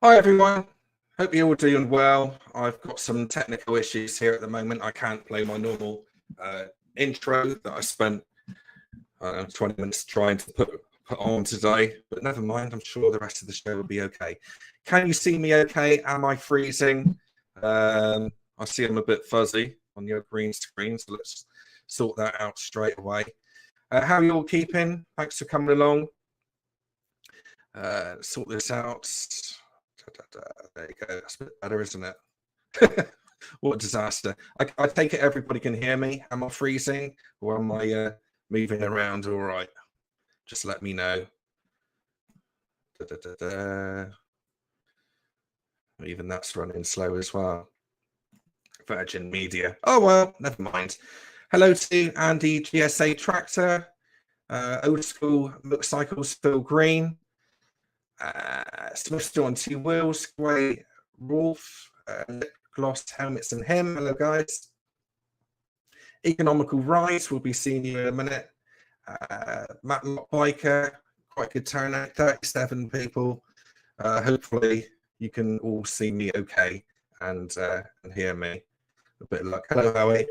Hi everyone, hope you're all doing well. I've got some technical issues here at the moment. I can't play my normal intro that I spent 20 minutes trying to put on today, but never mind, I'm sure the rest of the show will be okay. Can you see me okay? Am I freezing? I see I'm a bit fuzzy on your green screen, so let's sort that out straight away. How are you all keeping? Thanks for coming along. Sort this out. There you go. That's a bit better, isn't it? What a disaster. I take it everybody can hear me. Am I freezing or am I moving around all right? Just let me know. Even that's running slow as well. Virgin Media. Oh, well, never mind. Hello to Andy GSA Tractor. Old School Motorcycles Phil Green. Smith still on 2 wheels. Grey Rolf. Lip Gloss Helmets and him. Hello, guys. Economical Rides. We'll be seeing you in a minute. Matlock Biker. Quite good turnout. 37 people. Hopefully, you can all see me okay and hear me. A bit of luck. Hello, Howie.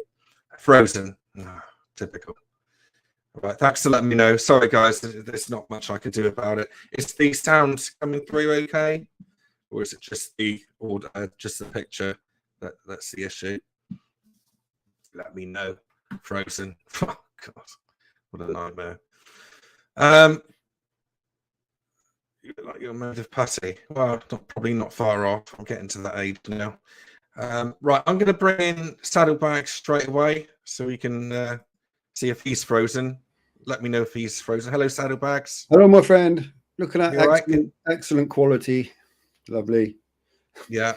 Frozen. Oh, typical. All right, thanks for letting me know. Sorry, guys, there's not much I could do about it. Is the sound coming through okay, or is it just the picture that's the issue? Let me know. Frozen. Oh God, what a nightmare. You look like you're made of putty. Well, probably not far off. I'm getting to that age now. Right, I'm going to bring in Saddlebags straight away so we can see if he's frozen. Let me know if he's frozen. Hello, Saddlebags. Hello, my friend. Looking at excellent, excellent quality. Lovely. Yeah.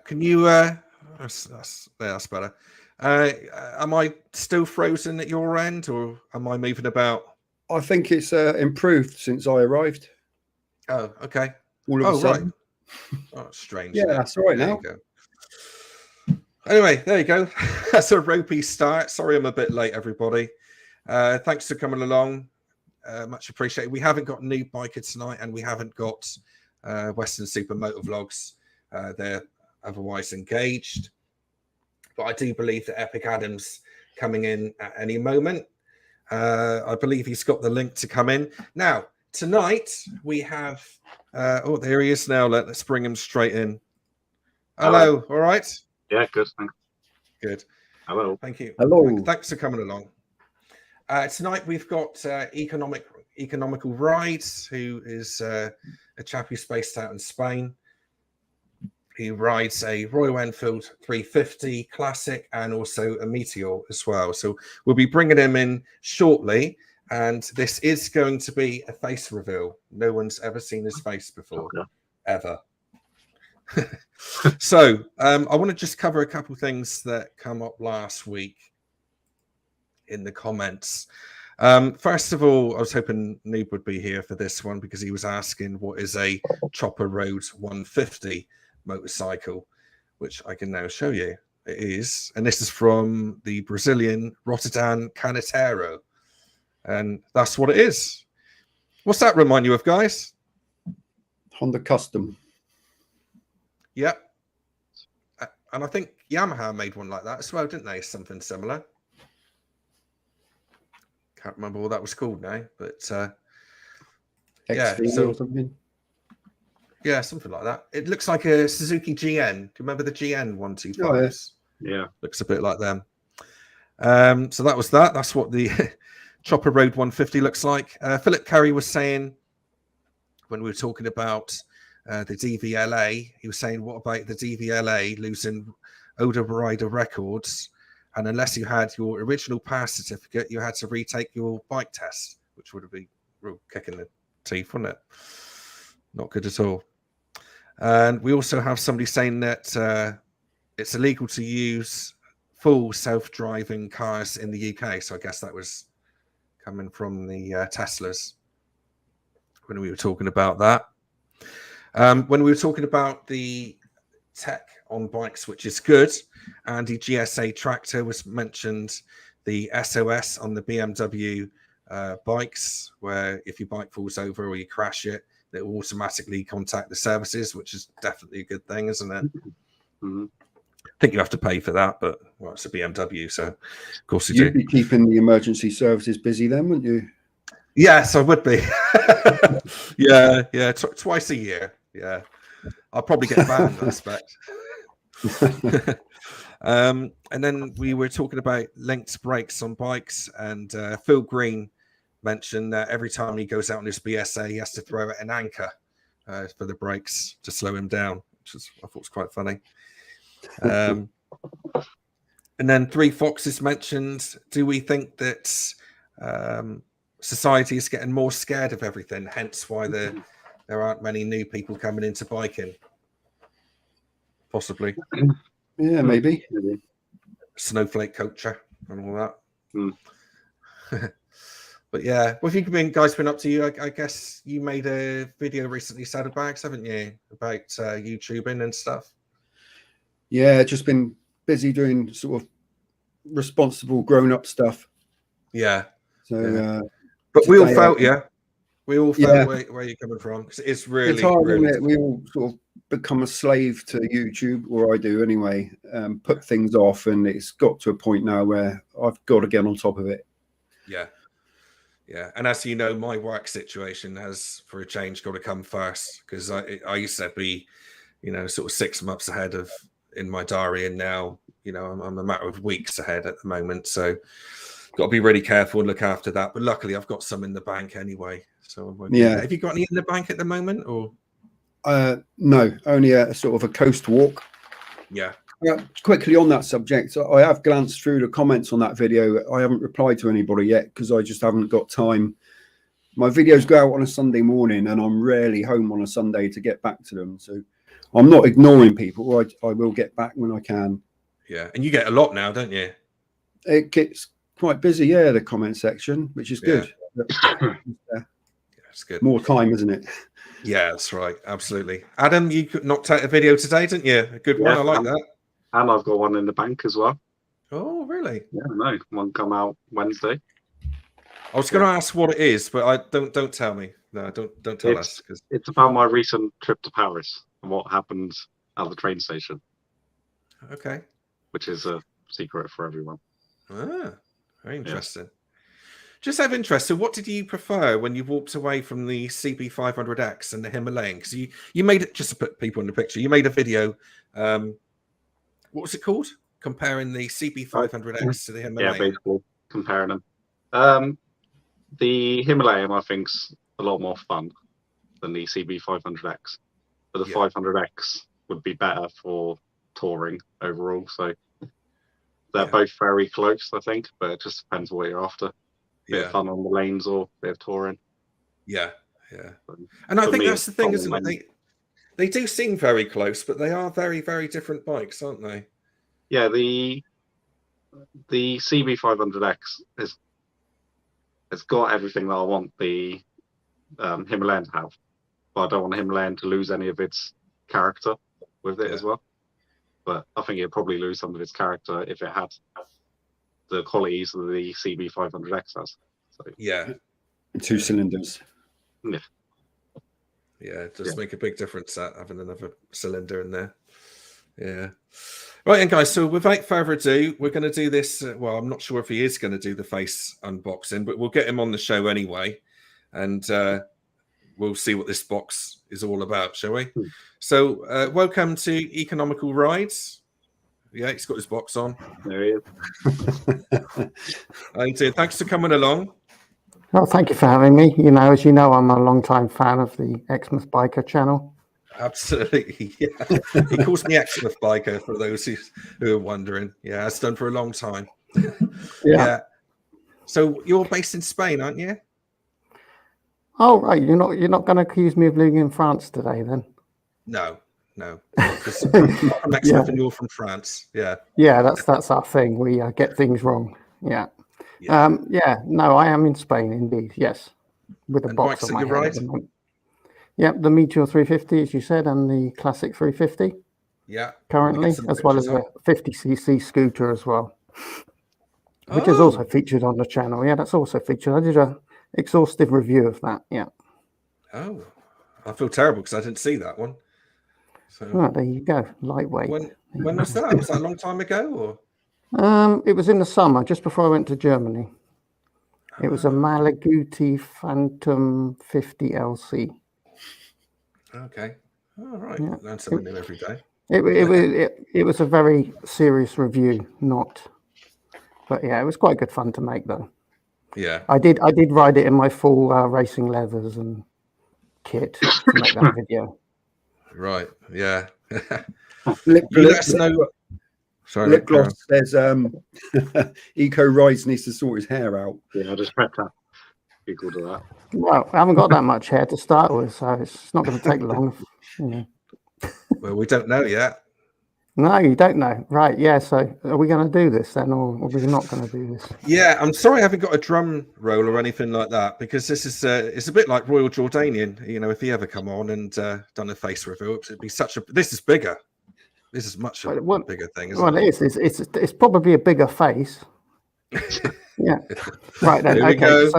Can you? That's better. Am I still frozen at your end, or am I moving about? I think it's improved since I arrived. Oh, okay. All of a sudden. Right. Oh, strange. Yeah, that's all right there now. You go. Anyway, there you go. That's a ropey start. Sorry I'm a bit late, everybody. Thanks for coming along. Much appreciated. We haven't got New Biker tonight, and we haven't got Western Super Motor Vlogs. They're otherwise engaged. But I do believe that Epic Adam's coming in at any moment. I believe he's got the link to come in. Now, tonight, we have... oh, there he is now. Let's bring him straight in. Hello, all right? Yeah, good, thanks. Good. Hello. Thank you. Hello. Thanks for coming along. Tonight we've got Economical Rides, who is a chap who's based out in Spain. He rides a Royal Enfield 350 Classic and also a Meteor as well. So we'll be bringing him in shortly. And this is going to be a face reveal. No one's ever seen his face before, ever. So I want to just cover a couple of things that come up last week in the comments. First of all, I was hoping Noob would be here for this one because he was asking what is a Chopper Road 150 motorcycle, which I can now show you. It is, and this is from the Brazilian Rotterdam Canatero, and that's what it is. What's that remind you of, guys? Honda Custom. Yep. And I think Yamaha made one like that as well, didn't they? Something similar. Can't remember what that was called now, but yeah, or something. Yeah, something like that. It looks like a Suzuki GN. Do you remember the GN 125s? Oh, yes. Yeah. Looks a bit like them. So that was that. That's what the Chopper Road 150 looks like. Philip Curry was saying when we were talking about the DVLA, he was saying, what about the DVLA losing older rider records? And unless you had your original pass certificate, you had to retake your bike test, which would have been real kick in the teeth, wouldn't it? Not good at all. And we also have somebody saying that it's illegal to use full self-driving cars in the UK. So I guess that was coming from the Teslas when we were talking about that. When we were talking about the tech on bikes, which is good, and the GSA Tractor was mentioned, the SOS on the BMW bikes, where if your bike falls over or you crash it, it will automatically contact the services, which is definitely a good thing, isn't it? Mm-hmm. I think you have to pay for that, but well, it's a BMW, so of course you You'd do. be keeping the emergency services busy then, wouldn't you? Yes, I would be. yeah, twice a year. Yeah, I'll probably get banned, I expect. And then we were talking about linked brakes on bikes, and Phil Green mentioned that every time he goes out on his BSA, he has to throw out an anchor for the brakes to slow him down, which I thought was quite funny. And then Three Foxes mentioned, do we think that society is getting more scared of everything, hence why there aren't many new people coming into biking? Possibly. Yeah, maybe. Snowflake culture and all that. But yeah, what have you guys been up to? I guess you made a video recently, Saddlebags, haven't you, about YouTubing and stuff? Yeah, just been busy doing sort of responsible grown-up stuff. Yeah. So, yeah. But we all felt, we all felt where you're coming from, because it's really, it's hard, really isn't it? We all sort of become a slave to YouTube, or I do anyway. Put things off, and it's got to a point now where I've got to get on top of it. Yeah, and as you know, my work situation has, for a change, got to come first, because I used to be, sort of 6 months ahead in my diary, and now, I'm a matter of weeks ahead at the moment. So, got to be really careful and look after that. But luckily, I've got some in the bank anyway. So, have you got any in the bank at the moment, or? No, only a sort of a coast walk. Yeah. Quickly on that subject, I have glanced through the comments on that video. I haven't replied to anybody yet because I just haven't got time. My videos go out on a Sunday morning, and I'm rarely home on a Sunday to get back to them. So I'm not ignoring people. I will get back when I can. Yeah, and you get a lot now, don't you? It gets quite busy, the comment section, which is good. It's good. More time, isn't it? Yeah, that's right. Absolutely. Adam, you knocked out a video today, didn't you? A good one. I like that. And I've got one in the bank as well. Oh, really? Yeah, no, one come out Wednesday. I was going to ask what it is, but I don't tell me. No, don't tell us. Cause... It's about my recent trip to Paris and what happened at the train station. Okay. Which is a secret for everyone. Ah, very interesting. Yeah. Just out of interest, so what did you prefer when you walked away from the CB500X and the Himalayan? Because you made it, just to put people in the picture, you made a video. What was it called? Comparing the CB500X to the Himalayan. Yeah, basically comparing them. The Himalayan, I think, is a lot more fun than the CB500X. But the 500X would be better for touring overall. So they're both very close, I think, but it just depends what you're after. Bit of fun on the lanes or a bit of touring. Yeah. And I think that's the thing, isn't it? They do seem very close, but they are very, very different bikes, aren't they? Yeah, the CB500X has got everything that I want the Himalayan to have, but I don't want the Himalayan to lose any of its character with it as well. But I think it'd probably lose some of its character if it had the qualities that the CB500X has. So, 2 cylinders. Yeah, it does make a big difference having another cylinder in there. Yeah. Right, and guys, so without further ado, we're going to do this. Well, I'm not sure if he is going to do the face unboxing, but we'll get him on the show anyway. And we'll see what this box is all about, shall we? So welcome to Economical Rides. Yeah, he's got his box on. There he is. Thanks for coming along. Well, thank you for having me. As you know, I'm a long-time fan of the Exmouth Biker channel. Absolutely, yeah. He calls me Exmouth Biker for those who are wondering. Yeah, it's done for a long time. Yeah. So you're based in Spain, aren't you? Oh, right. You're not going to accuse me of living in France today, then? No. Because I'm from Exmouth and you're from France. Yeah. Yeah, that's our thing. We get things wrong. Yeah. No, I am in Spain indeed. Yes, with a box on my head. Right? Yep, the Meteor 350, as you said, and the Classic 350. Yeah. Currently, as well as a 50cc scooter as well. which is also featured on the channel. Yeah, that's also featured. I did a exhaustive review of that. Yeah. Oh, I feel terrible because I didn't see that one. So there you go. Lightweight. When was that? Was that a long time ago, or? It was in the summer, just before I went to Germany. It was a Malaguti Phantom 50 LC. Okay. All right. Yeah. Learn something new every day. It was a very serious review, but yeah, it was quite good fun to make though. Yeah. I did ride it in my full racing leathers and kit to make that video. Right. Yeah. Let us know. Sorry, Lip gloss says Eco Rides needs to sort his hair out. Yeah, I just prepped that. Equal to that. Well, I haven't got that much hair to start with, so it's not going to take long. Well, we don't know yet. No, you don't know. Right, yeah, so are we going to do this then, or are we not going to do this? Yeah, I'm sorry I haven't got a drum roll or anything like that, because this is it's a bit like Royal Jordanian. You know, if he ever come on and done a face reveal, it'd be such a... This is bigger. This is much a bigger thing, isn't it? It's probably a bigger face. Yeah. Right then. Here we Okay. go.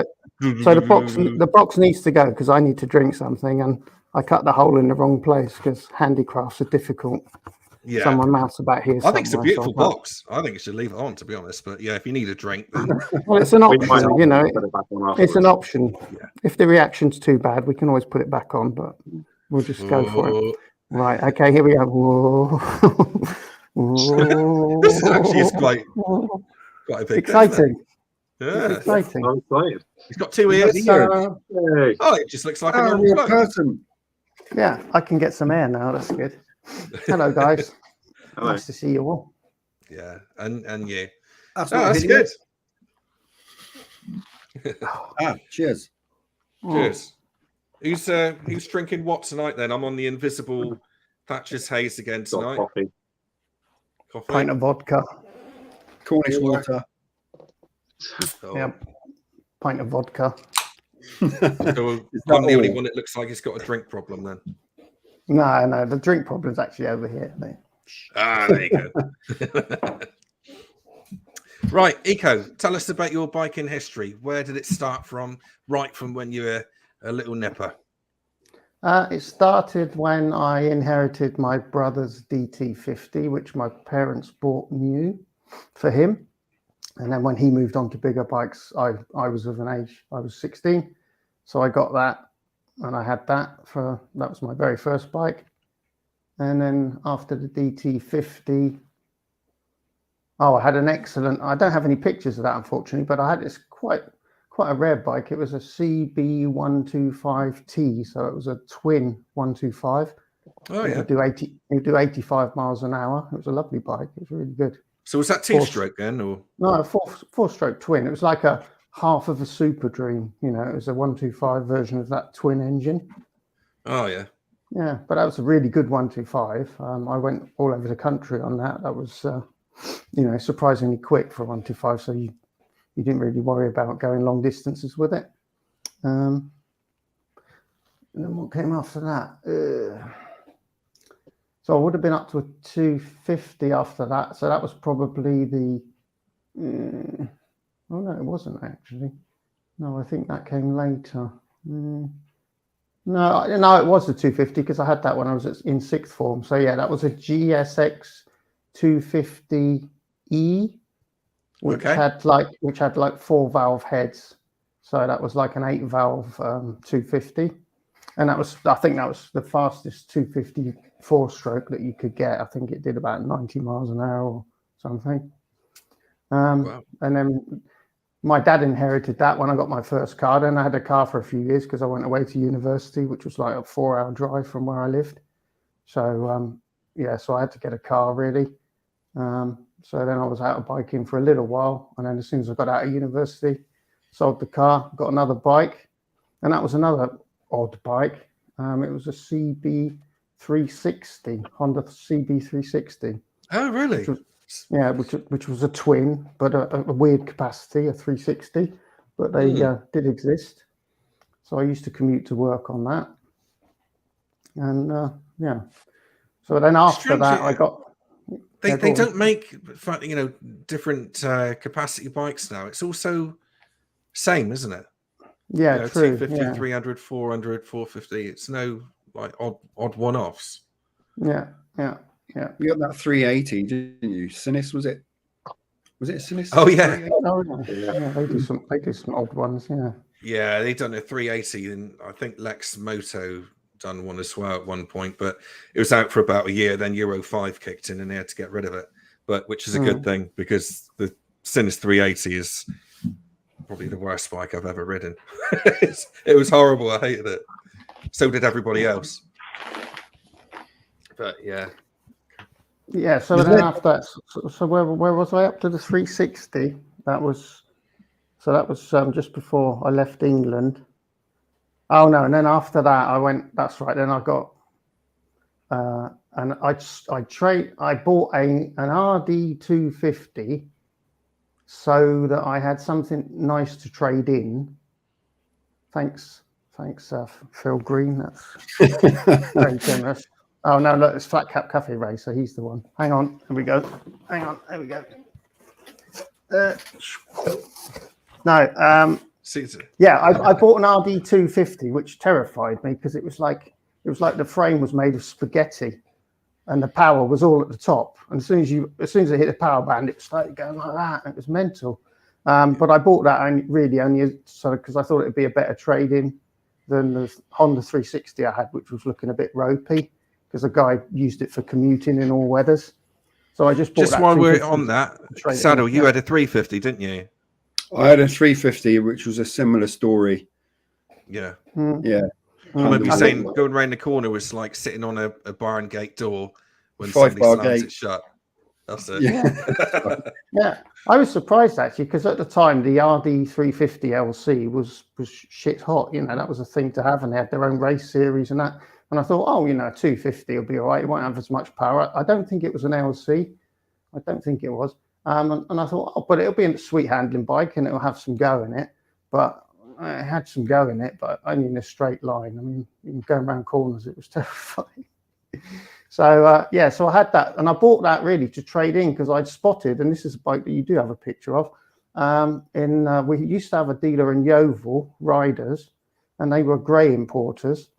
So the box needs to go because I need to drink something, and I cut the hole in the wrong place because handicrafts are difficult. Yeah. So my mouth's about here. I think it's a beautiful box. I think you should leave it on, to be honest. But yeah, if you need a drink, then... Well, it's an option. You know, it's an option. Yeah. If the reaction's too bad, we can always put it back on, but we'll just go for it. Right. Okay. Here we go. Whoa. Whoa. This actually is quite a big exciting. Yeah. It's exciting. I'm excited. He's got 2 ears. Ears. Oh, it just looks like a real normal person. Yeah, I can get some air now. That's good. Hello, guys. Hello. Nice to see you all. Yeah, and you. That's good. Cheers. Cheers. Who's drinking what tonight then? I'm on the invisible Thatcher's Haze again tonight. Coffee. Pint of vodka. Cornish water. Yeah. Pint of vodka. So I'm the only one that looks like he's got a drink problem then. No, the drink problem's actually over here. There you go. Right, Eco, tell us about your biking history. Where did it start from? Right from when you were a little nipper. It started when I inherited my brother's DT50, which my parents bought new for him. And then when he moved on to bigger bikes, I was of an age, I was 16. So I got that, and I had that was my very first bike. And then after the DT50, I had an excellent, I don't have any pictures of that, unfortunately, but I had this quite a rare bike. It was a CB125T, so it was a twin 125. Oh, yeah. It would do 85 miles an hour. It was a lovely bike. It was really good. So was that two-stroke then, or? No, a four-stroke twin. It was like a half of a Super Dream. You know, it was a 125 version of that twin engine. Oh, yeah. Yeah, but that was a really good 125. I went all over the country on that. That was, surprisingly quick for a 125. So you didn't really worry about going long distances with it. And then what came after that? So I would have been up to a 250 after that. So that was probably the... oh, no, it wasn't actually. No, I think that came later. No, it was the 250 because I had that when I was in sixth form. So yeah, that was a GSX 250E, which had like 4-valve heads. So that was like an 8-valve 250, and I think that was the fastest 250 4-stroke that you could get. I think it did about 90 miles an hour or something. Wow. And then my dad inherited that when I got my first car. Then I had a car for a few years because I went away to university, which was like a 4-hour drive from where I lived. So so I had to get a car really. So then I was out of biking for a little while, and then as soon as I got out of university, sold the car, got another bike, and that was another odd bike. It was a CB360, Honda CB360. Oh, really? Which was a twin, but a weird capacity, a 360, but they did exist. So I used to commute to work on that, and So then after that, I got... They don't make, you know, different capacity bikes now. It's also same, isn't it? Yeah, you know, true. 250, 300, 400, 450. It's no like odd one-offs. Yeah. You got that 380, didn't you? Sinis, was it? Was it a Sinis? Oh yeah. Yeah, they do some odd ones. Yeah. Yeah, they done a 380, and I think Lex Moto done one as well at one point, but it was out for about a year. Then Euro 5 kicked in, and they had to get rid of it. But which is a good thing, because the Sinis 380 is probably the worst bike I've ever ridden. It was horrible. I hated it. So did everybody else. But yeah. Yeah. So then after that, so where was I up to the 360? That was just before I left England. Oh no! And then after that, I went. That's right. Then I got, and I bought an RD 250, so that I had something nice to trade in. Thanks, Phil Green. That's very generous. Oh no, look, it's Flat Cap Cafe Ray, so he's the one. Hang on, here we go. Hang on, there we go. No, yeah, I bought an RD 250, which terrified me, because it was like the frame was made of spaghetti, and the power was all at the top. And as soon as it hit the power band, it started going like that, and it was mental. But I bought that only because I thought it'd be a better trade-in than the Honda 360 I had, which was looking a bit ropey, because a guy used it for commuting in all weathers. So I just bought that. While we're on that, Saddle, you had a 350, didn't you? I had a 350, which was a similar story. Yeah. Yeah. I remember you saying going around the corner was like sitting on a barn gate door when 5 somebody bar slams gate. it shut. That's it. Yeah. Yeah. I was surprised, actually, because at the time the RD 350 LC was shit hot. You know, that was a thing to have, and they had their own race series and that. And I thought, oh, you know, 250 will be all right. It won't have as much power. I don't think it was an LC. I don't think it was. And I thought, oh, but it'll be a sweet handling bike, and it'll have some go in it. But it had some go in it, but only in a straight line. I mean, even going around corners, it was terrifying. So yeah, so I had that, and I bought that really to trade in, because I'd spotted, and this is a bike that you do have a picture of. We used to have a dealer in Yeovil, Riders, and they were grey importers,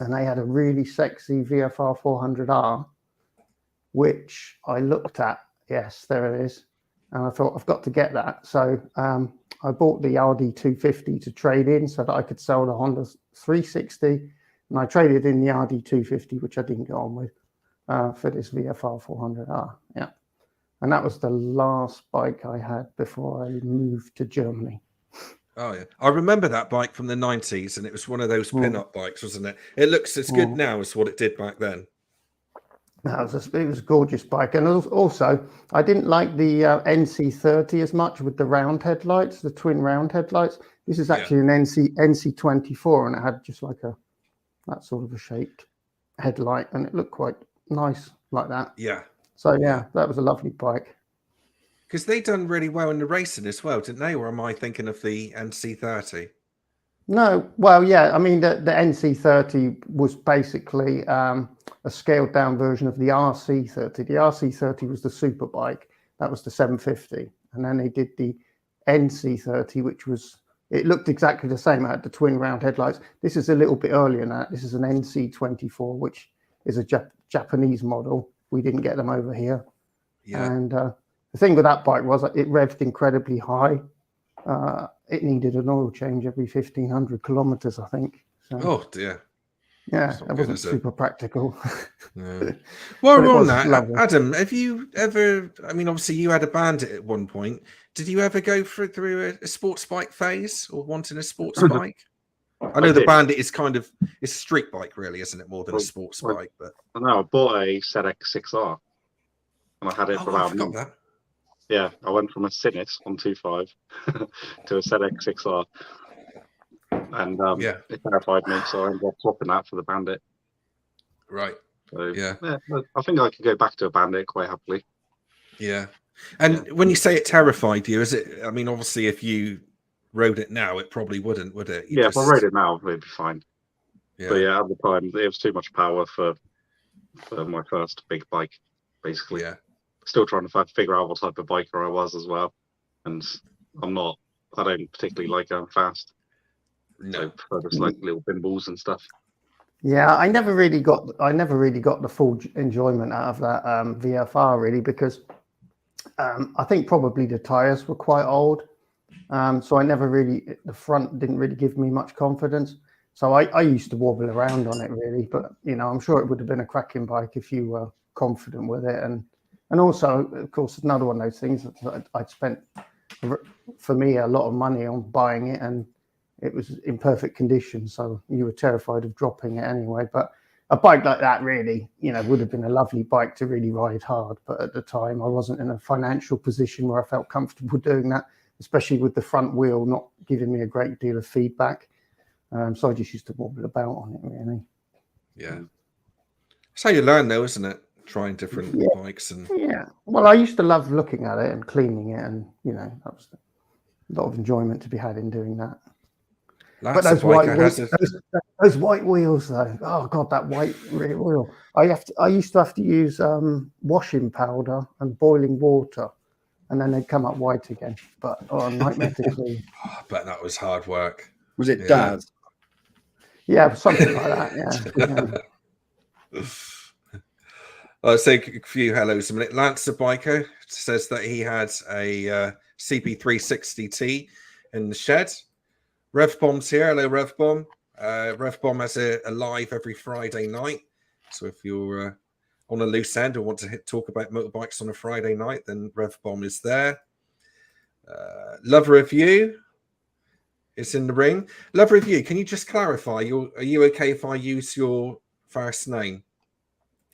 and they had a really sexy VFR 400R, which I looked at. Yes, there it is, and I thought, I've got to get that. So I bought the RD 250 to trade in, so that I could sell the Honda 360. And I traded in the RD 250, which I didn't get on with, for this VFR 400R. Yeah. And that was the last bike I had before I moved to Germany. Oh, yeah. I remember that bike from the 90s, and it was one of those pin-up bikes, wasn't it? It looks as good now as what it did back then. It was a gorgeous bike. And also, I didn't like the NC30 as much, with the round headlights, the twin round headlights. This is actually an NC24, and it had just like that sort of a shaped headlight, and it looked quite nice like that. Yeah. So yeah, that was a lovely bike. Because they done really well in the racing as well, didn't they? Or am I thinking of the NC30? No, well, yeah. I mean, the NC30 was basically a scaled down version of the RC30. The RC30 was the super bike. That was the 750, and then they did the NC30, which was. It looked exactly the same. It had the twin round headlights. This is a little bit earlier than that. This is an NC24, which is a Japanese model. We didn't get them over here. Yeah. And the thing with that bike was it revved incredibly high. It needed an oil change every 1,500 kilometers, I think. So, oh, dear. Yeah, that wasn't super practical. Yeah. Well, we're on that. Lovely. Adam, have you ever, I mean, obviously you had a Bandit at one point. Did you ever go through a sports bike phase, or wanting a sports bike? I know the Bandit is it's a street bike, really, isn't it? More than a sports bike. But I know, I bought a ZX6R, and I had it for about a month. That. Yeah, I went from a Sinis 125 to a ZX6R. And it terrified me, so I ended up swapping that for the Bandit. Right. So, yeah, I think I could go back to a Bandit quite happily. Yeah. And when you say it terrified you, is it? I mean, obviously, if you rode it now, it probably wouldn't, would it? If I rode it now, it'd be fine. Yeah. But yeah, at the time, it was too much power for my first big bike. basically. Yeah. Still trying to figure out what type of biker I was as well. And I don't particularly like going fast. No. So I prefer just like little bimbles and stuff. Yeah, I never really got the full enjoyment out of that VFR really, because I think probably the tires were quite old. So I never really, the front didn't really give me much confidence. So I used to wobble around on it really, but you know, I'm sure it would have been a cracking bike if you were confident with it. And also, of course, another one of those things that I'd spent, for me, a lot of money on buying it, and it was in perfect condition. So you were terrified of dropping it anyway. But a bike like that really, you know, would have been a lovely bike to really ride hard. But at the time, I wasn't in a financial position where I felt comfortable doing that, especially with the front wheel not giving me a great deal of feedback. So I just used to wobble about on it, really. Yeah. That's how you learn, though, isn't it? Trying different bikes. Yeah. Well, I used to love looking at it and cleaning it, and, you know, that was a lot of enjoyment to be had in doing that. But those white wheels, though. Oh, God, that white rear wheel. I used to have to use washing powder and boiling water, and then they'd come up white again. But a nightmare to clean. I bet that was hard work. Was it Dad? Yeah, something like that. Yeah. I'll say a few hellos a minute. Lance the Biker says that he had a CP360T in the shed. Rev Bomb's here. Hello, Rev Bomb. Rev Bomb has a live every Friday night. So if you're on a loose end or want to talk about motorbikes on a Friday night, then Rev Bomb is there. Love Review is in the ring. Love Review, can you just clarify? Are you okay if I use your first name?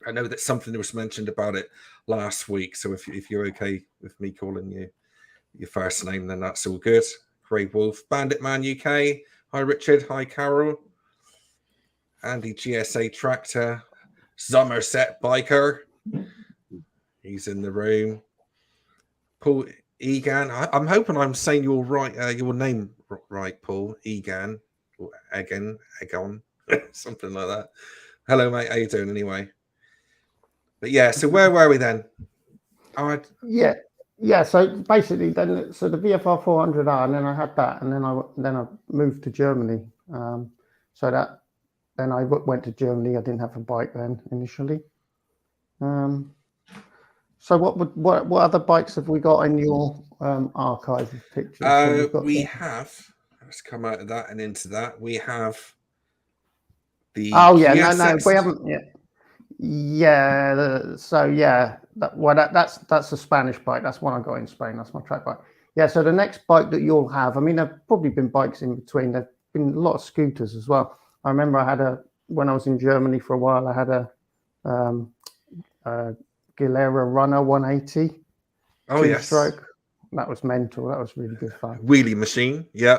I know that something was mentioned about it last week. So if you're okay with me calling you your first name, then that's all good. Grey Wolf, Bandit Man UK. Hi, Richard. Hi, Carol. Andy GSA Tractor. Somerset Biker. He's in the room. Paul Egan. I'm hoping I'm saying your name right, Paul Egan or Egan, something like that. Hello, mate. How you doing anyway? But yeah, so where were we then? Yeah. So basically, the VFR 400R, and then I had that, and then I moved to Germany. Then I went to Germany. I didn't have a bike then initially. So what other bikes have we got in your archive of pictures? Let's come out of that and into that. We have the GSX. No, we haven't yet. Yeah, that's a Spanish bike. That's one I got in Spain. That's my track bike. Yeah, so the next bike that you'll have, I mean, there've probably been bikes in between. There've been a lot of scooters as well. I remember when I was in Germany for a while, I had a Gilera Runner 180. Oh, yes. Stroke. That was mental. That was really good fun. Wheelie machine. Yeah.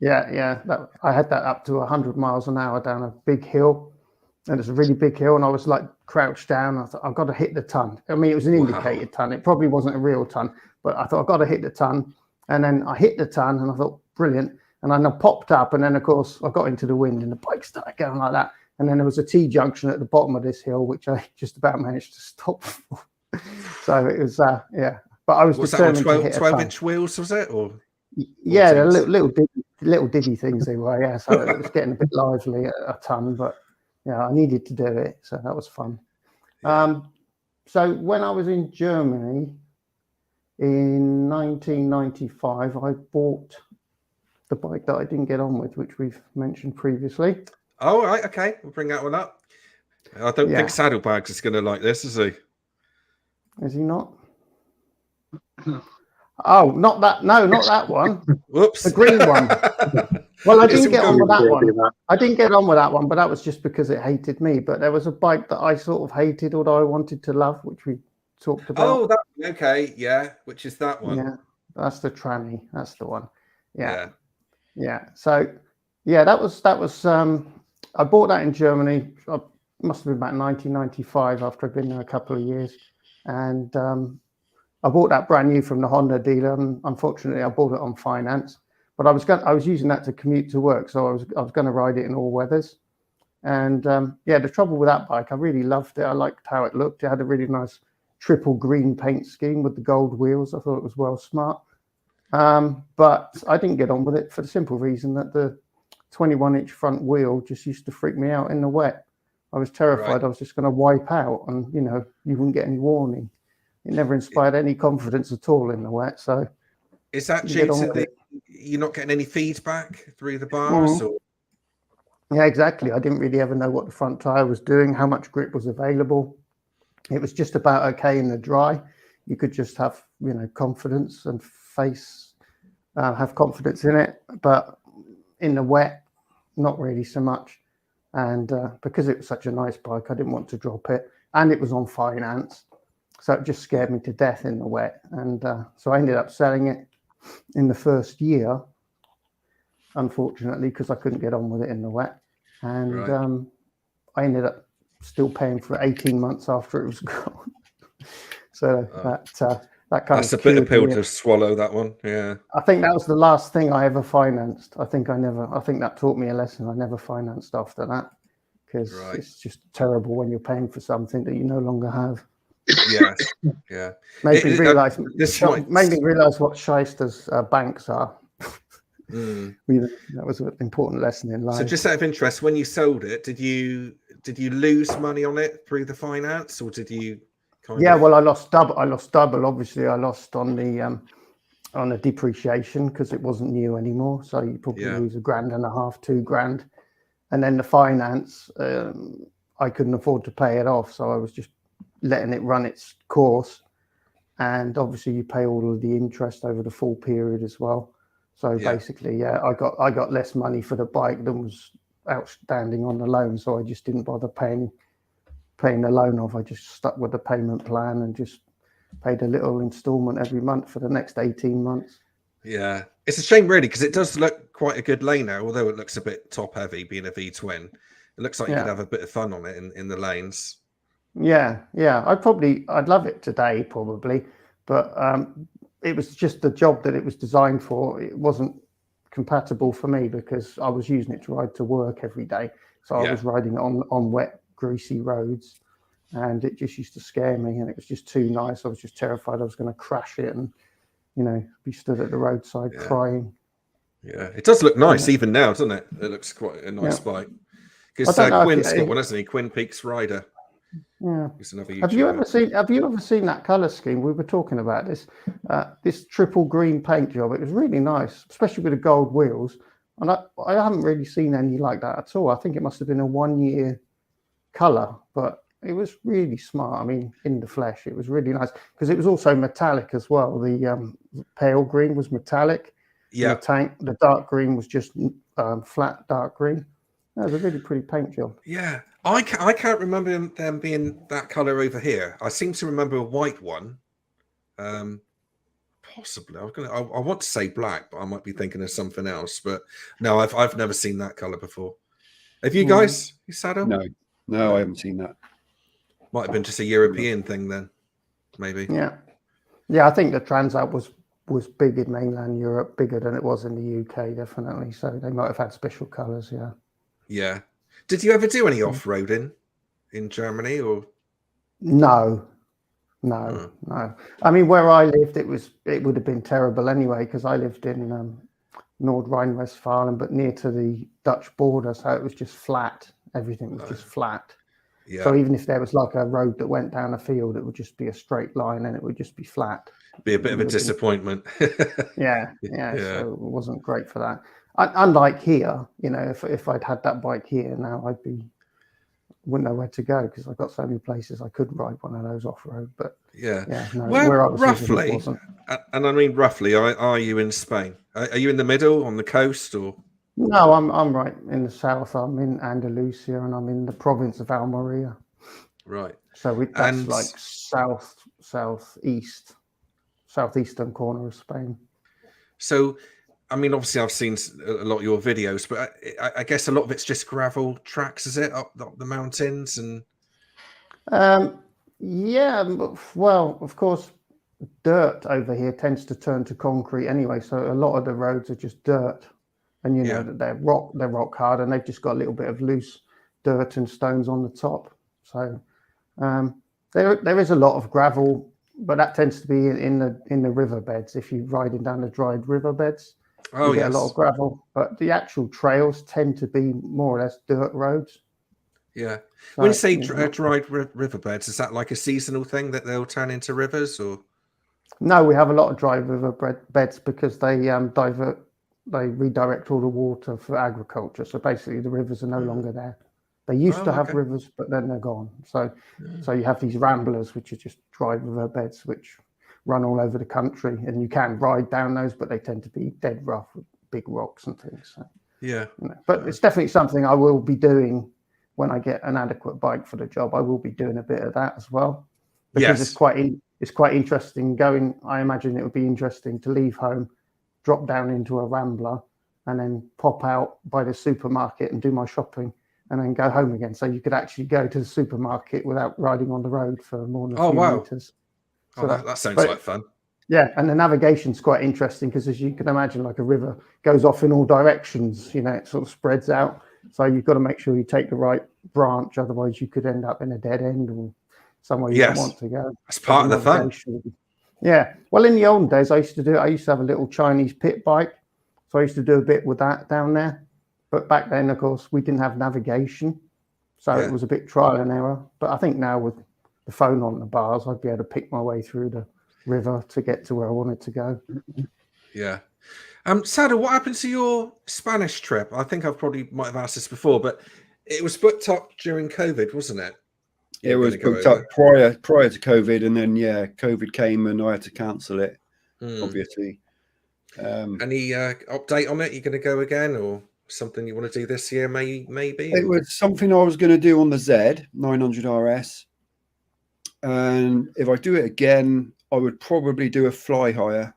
Yeah. I had that up to 100 miles an hour down a big hill. And it's a really big hill, and I was like crouched down. I thought, I've got to hit the ton. I mean, it was an indicated ton. It probably wasn't a real ton, but I thought, I've got to hit the ton. And then I hit the ton, and I thought, brilliant. And I popped up, and then, of course, I got into the wind, and the bike started going like that. And then there was a T-junction at the bottom of this hill, which I just about managed to stop for. So it was, yeah. But I was determined to hit 12-inch wheels, was it? Or yeah, the little diggy things they were, yeah. So it was getting a bit lively at a ton, but yeah, I needed to do it, so that was fun. Yeah. So when I was in Germany in 1995, I bought the bike that I didn't get on with, which we've mentioned previously. Oh, right, okay, we'll bring that one up. I don't think Saddlebags is going to like this, is he? Is he not? Oh, not that. No, not that one. Whoops. The green one. Well, I didn't get on with that one. I didn't get on with that one, but that was just because it hated me. But there was a bike that I sort of hated, although I wanted to love, which we talked about. Oh, okay. Yeah. Which is that one? Yeah. That's the tranny. That's the one. Yeah. So, yeah, that was, I bought that in Germany. It must have been about 1995 after I'd been there a couple of years. And, I bought that brand new from the Honda dealer, and unfortunately, I bought it on finance. But I was using that to commute to work, so I was going to ride it in all weathers. And yeah, the trouble with that bike, I really loved it. I liked how it looked. It had a really nice triple green paint scheme with the gold wheels. I thought it was well smart. But I didn't get on with it for the simple reason that the 21-inch front wheel just used to freak me out in the wet. I was terrified I was just going to wipe out, and you wouldn't get any warning. It never inspired any confidence at all in the wet. So is that due to you're not getting any feedback through the bars? Or? Yeah, exactly. I didn't really ever know what the front tire was doing, how much grip was available. It was just about okay in the dry. You could just have, confidence and have confidence in it. But in the wet, not really so much. And because it was such a nice bike, I didn't want to drop it. And it was on finance. So it just scared me to death in the wet. And so I ended up selling it in the first year, unfortunately, because I couldn't get on with it in the wet. And I ended up still paying for 18 months after it was gone. So that kind that's a bitter pill to swallow, that one. Yeah. I think that was the last thing I ever financed. I think that taught me a lesson. I never financed after that, because it's just terrible when you're paying for something that you no longer have. Yes. Yeah. Made me realize what shysters banks are. That was an important lesson in life. So just out of interest, when you sold it, did you lose money on it through the finance, or did you well, I lost double. Obviously I lost on the depreciation because it wasn't new anymore, so you probably lose $1,500, $2,000. And then the finance, I couldn't afford to pay it off, so I was just letting it run its course. And obviously you pay all of the interest over the full period as well. So basically, I got less money for the bike than was outstanding on the loan. So I just didn't bother paying the loan off. I just stuck with the payment plan and just paid a little installment every month for the next 18 months. Yeah, it's a shame really, because it does look quite a good lane now, although it looks a bit top heavy being a V-twin. It looks like you could have a bit of fun on it in the lanes. Yeah. I'd love it today probably, but it was just the job that it was designed for. It wasn't compatible for me because I was using it to ride to work every day. So I was riding on wet, greasy roads, and it just used to scare me, and it was just too nice. I was just terrified I was going to crash it and, be stood at the roadside crying. Yeah, it does look nice even now, doesn't it? It looks quite a nice bike. Because Quinn's got one, hasn't he? Quinn Peaks Rider. Yeah. Have you ever seen that color scheme? We were talking about this triple green paint job. It was really nice, especially with the gold wheels. And I haven't really seen any like that at all. I think it must have been a 1-year color, but it was really smart. I mean, in the flesh, it was really nice because it was also metallic as well. The pale green was metallic. Yeah. The dark green was just flat dark green. That was a really pretty paint job. Yeah. I can't remember them being that color over here. I seem to remember a white one. Possibly. I want to say black, but I might be thinking of something else. But no, I've never seen that color before. Have you guys? You Saddle? No, I haven't seen that. Might have been just a European thing then, maybe. Yeah. I think the Transat was big in mainland Europe, bigger than it was in the UK, definitely. So they might have had special colors. Yeah. Yeah. Did you ever do any off-roading in Germany or? No. I mean, where I lived, it would have been terrible anyway, because I lived in Nord Rhine-Westphalia, but near to the Dutch border, so it was just flat. Everything was just flat. Yeah. So even if there was like a road that went down a field, it would just be a straight line and it would just be flat. Be a bit of a disappointment. Yeah. So it wasn't great for that. Unlike here, if I'd had that bike here now, wouldn't know where to go because I've got so many places I could ride one of those off road. But where roughly, and I mean roughly, are you in Spain? Are you in the middle on the coast or? No, I'm right in the south. I'm in Andalusia and I'm in the province of Almeria. Right. So that's like southeastern corner of Spain. So, I mean, obviously, I've seen a lot of your videos, but I guess a lot of it's just gravel tracks, is it, up the mountains and? Well, of course, dirt over here tends to turn to concrete anyway. So a lot of the roads are just dirt, and that they're rock hard, and they've just got a little bit of loose dirt and stones on the top. So, There is a lot of gravel, but that tends to be in the riverbeds. If you're riding down the dried riverbeds, you get a lot of gravel. But the actual trails tend to be more or less dirt roads. Yeah. So, when you say dried riverbeds, is that like a seasonal thing that they'll turn into rivers, or? No, we have a lot of dry riverbeds because they redirect all the water for agriculture. So basically, the rivers are no longer there. They used to have rivers, but then they're gone. So you have these ramblers, which are just dry riverbeds, which run all over the country, and you can ride down those, but they tend to be dead rough with big rocks and things. So, but it's definitely something I will be doing when I get an adequate bike for the job. I will be doing a bit of that as well, because it's quite interesting going. I imagine it would be interesting to leave home, drop down into a rambler, and then pop out by the supermarket and do my shopping, and then go home again. So you could actually go to the supermarket without riding on the road for more than a few meters. So that sounds like fun. Yeah, and the navigation's quite interesting because, as you can imagine, like a river goes off in all directions. It sort of spreads out. So you've got to make sure you take the right branch, otherwise you could end up in a dead end or somewhere you don't want to go. That's part of the fun. Yeah. Well, in the old days, I used to have a little Chinese pit bike. So I used to do a bit with that down there. But back then, of course, we didn't have navigation. So it was a bit trial and error. But I think now with the phone on the bars, I'd be able to pick my way through the river to get to where I wanted to go. Yeah. Sada, what happened to your Spanish trip? I think I might have asked this before, but it was booked up during COVID, wasn't it? It was booked up prior to COVID, and then COVID came and I had to cancel it. Obviously. Any update on it? You're going to go again, or something you want to do this year? Maybe. It was something I was going to do on the Z 900 RS, and if I do it again, I would probably do a fly hire.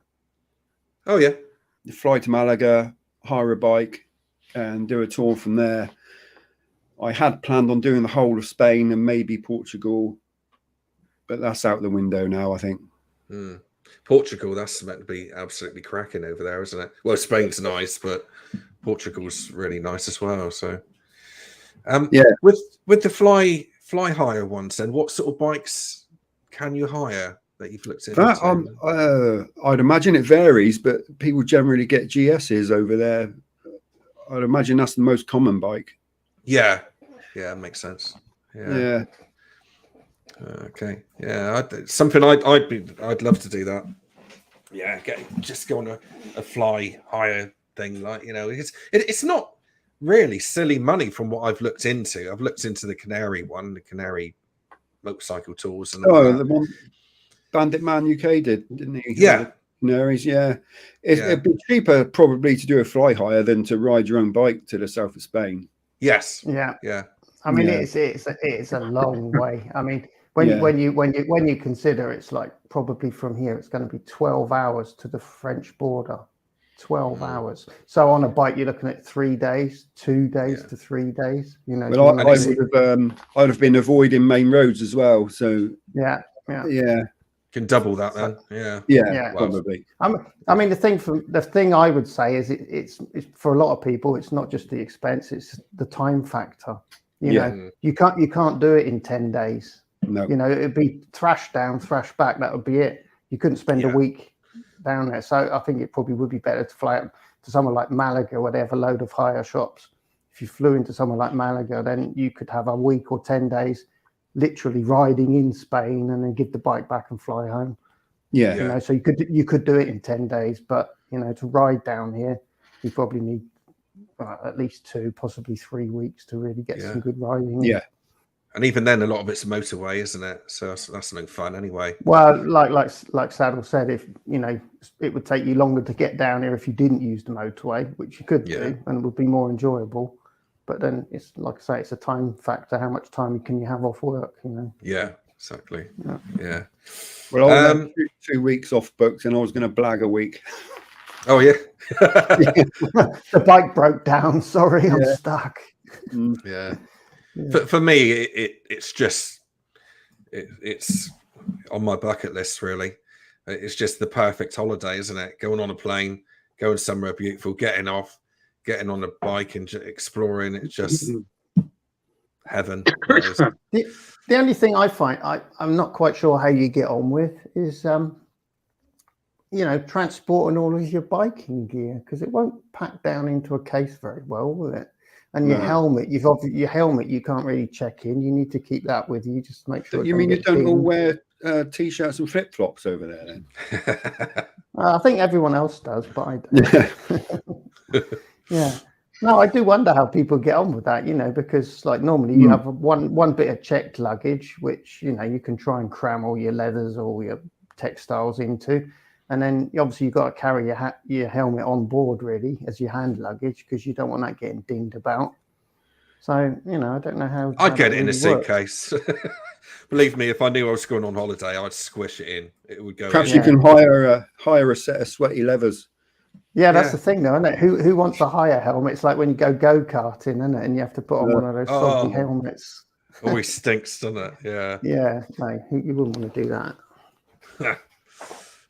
Oh yeah. Fly to Malaga, hire a bike, and do a tour from there. I had planned on doing the whole of Spain and maybe Portugal, but that's out the window now, I think. Portugal, that's meant to be absolutely cracking over there, isn't it? Well, Spain's nice, but Portugal's really nice as well. So, with the fly hire ones, then what sort of bikes can you hire that you've looked into? I'd imagine it varies, but people generally get GSs over there. I'd imagine that's the most common bike. Yeah, makes sense. Yeah. Okay. Yeah, something I'd love to do that. Yeah, just go on a fly hire thing, like it's not really silly money from what I've looked into. I've looked into the Canary motorcycle tours and all that. The one Bandit Man UK didn't he? Yeah. Canaries, it'd be cheaper probably to do a fly hire than to ride your own bike to the south of Spain. Yes. Yeah. I mean, it's a long way. I mean, when you consider it's like probably from here, it's going to be 12 hours to the French border. 12 hours. So on a bike, you're looking at 3 days, 2 days to 3 days. Well, I'd have been avoiding main roads as well. So yeah. Can double that then. Yeah, probably. I mean, the thing I would say is it's for a lot of people, it's not just the expense, it's the time factor. You can't do it in 10 days. No. It'd be thrash down, thrash back. That would be it. You couldn't spend a week down there. So I think it probably would be better to fly out to somewhere like Malaga, where they have a load of hire shops. If you flew into somewhere like Malaga, then you could have a week or 10 days literally riding in Spain and then give the bike back and fly home. So you could do it in 10 days, but to ride down here, you probably need at least 2, possibly 3 weeks to really get some good riding. And even then, a lot of it's motorway, isn't it? So that's no fun anyway. Well, like Saddle said, if it would take you longer to get down here if you didn't use the motorway, which you could do, and it would be more enjoyable. But then it's like I say, it's a time factor. How much time can you have off work? Yeah, exactly. Yeah. Well, I had 2 weeks off books, and I was going to blag a week. Oh yeah. The bike broke down. Sorry, I'm stuck. Yeah. For me, it's just it's on my bucket list. Really, it's just the perfect holiday, isn't it? Going on a plane, going somewhere beautiful, getting off, getting on a bike and exploring. It's just heaven. The only thing I find I'm not quite sure how you get on with is transporting all of your biking gear, because it won't pack down into a case very well, will it? And your helmet, your helmet you can't really check in. You need to keep that with you just to make sure. You mean you don't all wear t-shirts and flip-flops over there then? I think everyone else does, but I don't. Yeah. No, I do wonder how people get on with that, because like normally you have one bit of checked luggage, which, you can try and cram all your leathers or your textiles into. And then obviously you've got to carry your helmet on board really as your hand luggage, because you don't want that getting dinged about. So, I don't know how. I'd get it in a suitcase. Believe me, if I knew I was going on holiday, I'd squish it in. It would go. Perhaps you can hire a set of sweaty leathers. Yeah, that's the thing, though, isn't it? Who wants a hire helmet? It's like when you go-karting, isn't it? And you have to put on one of those soggy helmets. Always stinks, doesn't it? Yeah. Yeah, no, you wouldn't want to do that.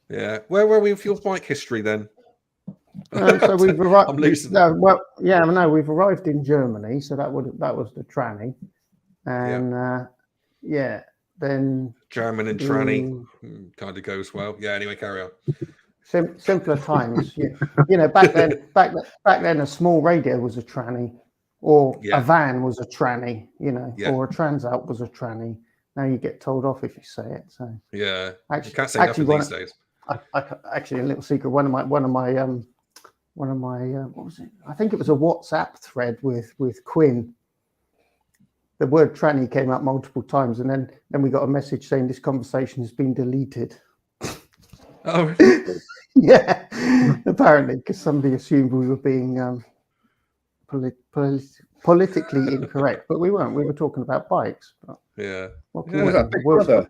Yeah. Where were we with your bike history then? So we've arrived. I'm losing. We've arrived in Germany, so that was the tranny, and then German and tranny kind of goes well. Yeah. Anyway, carry on. Simpler times. Back then, a small radio was a tranny, or a van was a tranny. Or a Transalp was a tranny. Now you get told off if you say it. So yeah, you can't say nothing these days. Actually, a little secret. One of my what was it? I think it was a WhatsApp thread with Quinn. The word tranny came up multiple times, and then we got a message saying this conversation has been deleted. Oh, yeah, apparently, because somebody assumed we were being politically incorrect, but we weren't. We were talking about bikes. But yeah. Was that Big Brother?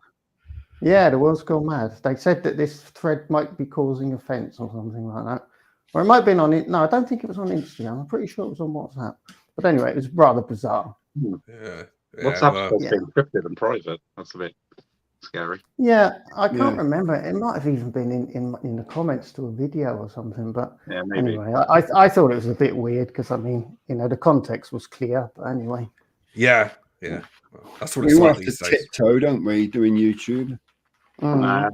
Yeah, the world's gone mad. They said that this thread might be causing offence or something like that. Or it might have been on it. No, I don't think it was on Instagram. I'm pretty sure it was on WhatsApp. But anyway, it was rather bizarre. Yeah. WhatsApp's been encrypted and private. That's a bit scary. Yeah, I can't remember. It might have even been in the comments to a video or something. But anyway, I thought it was a bit weird because, the context was clear. But anyway. Yeah. Yeah. Well, that's what it's like these days. Tiptoe, don't we, doing YouTube? No,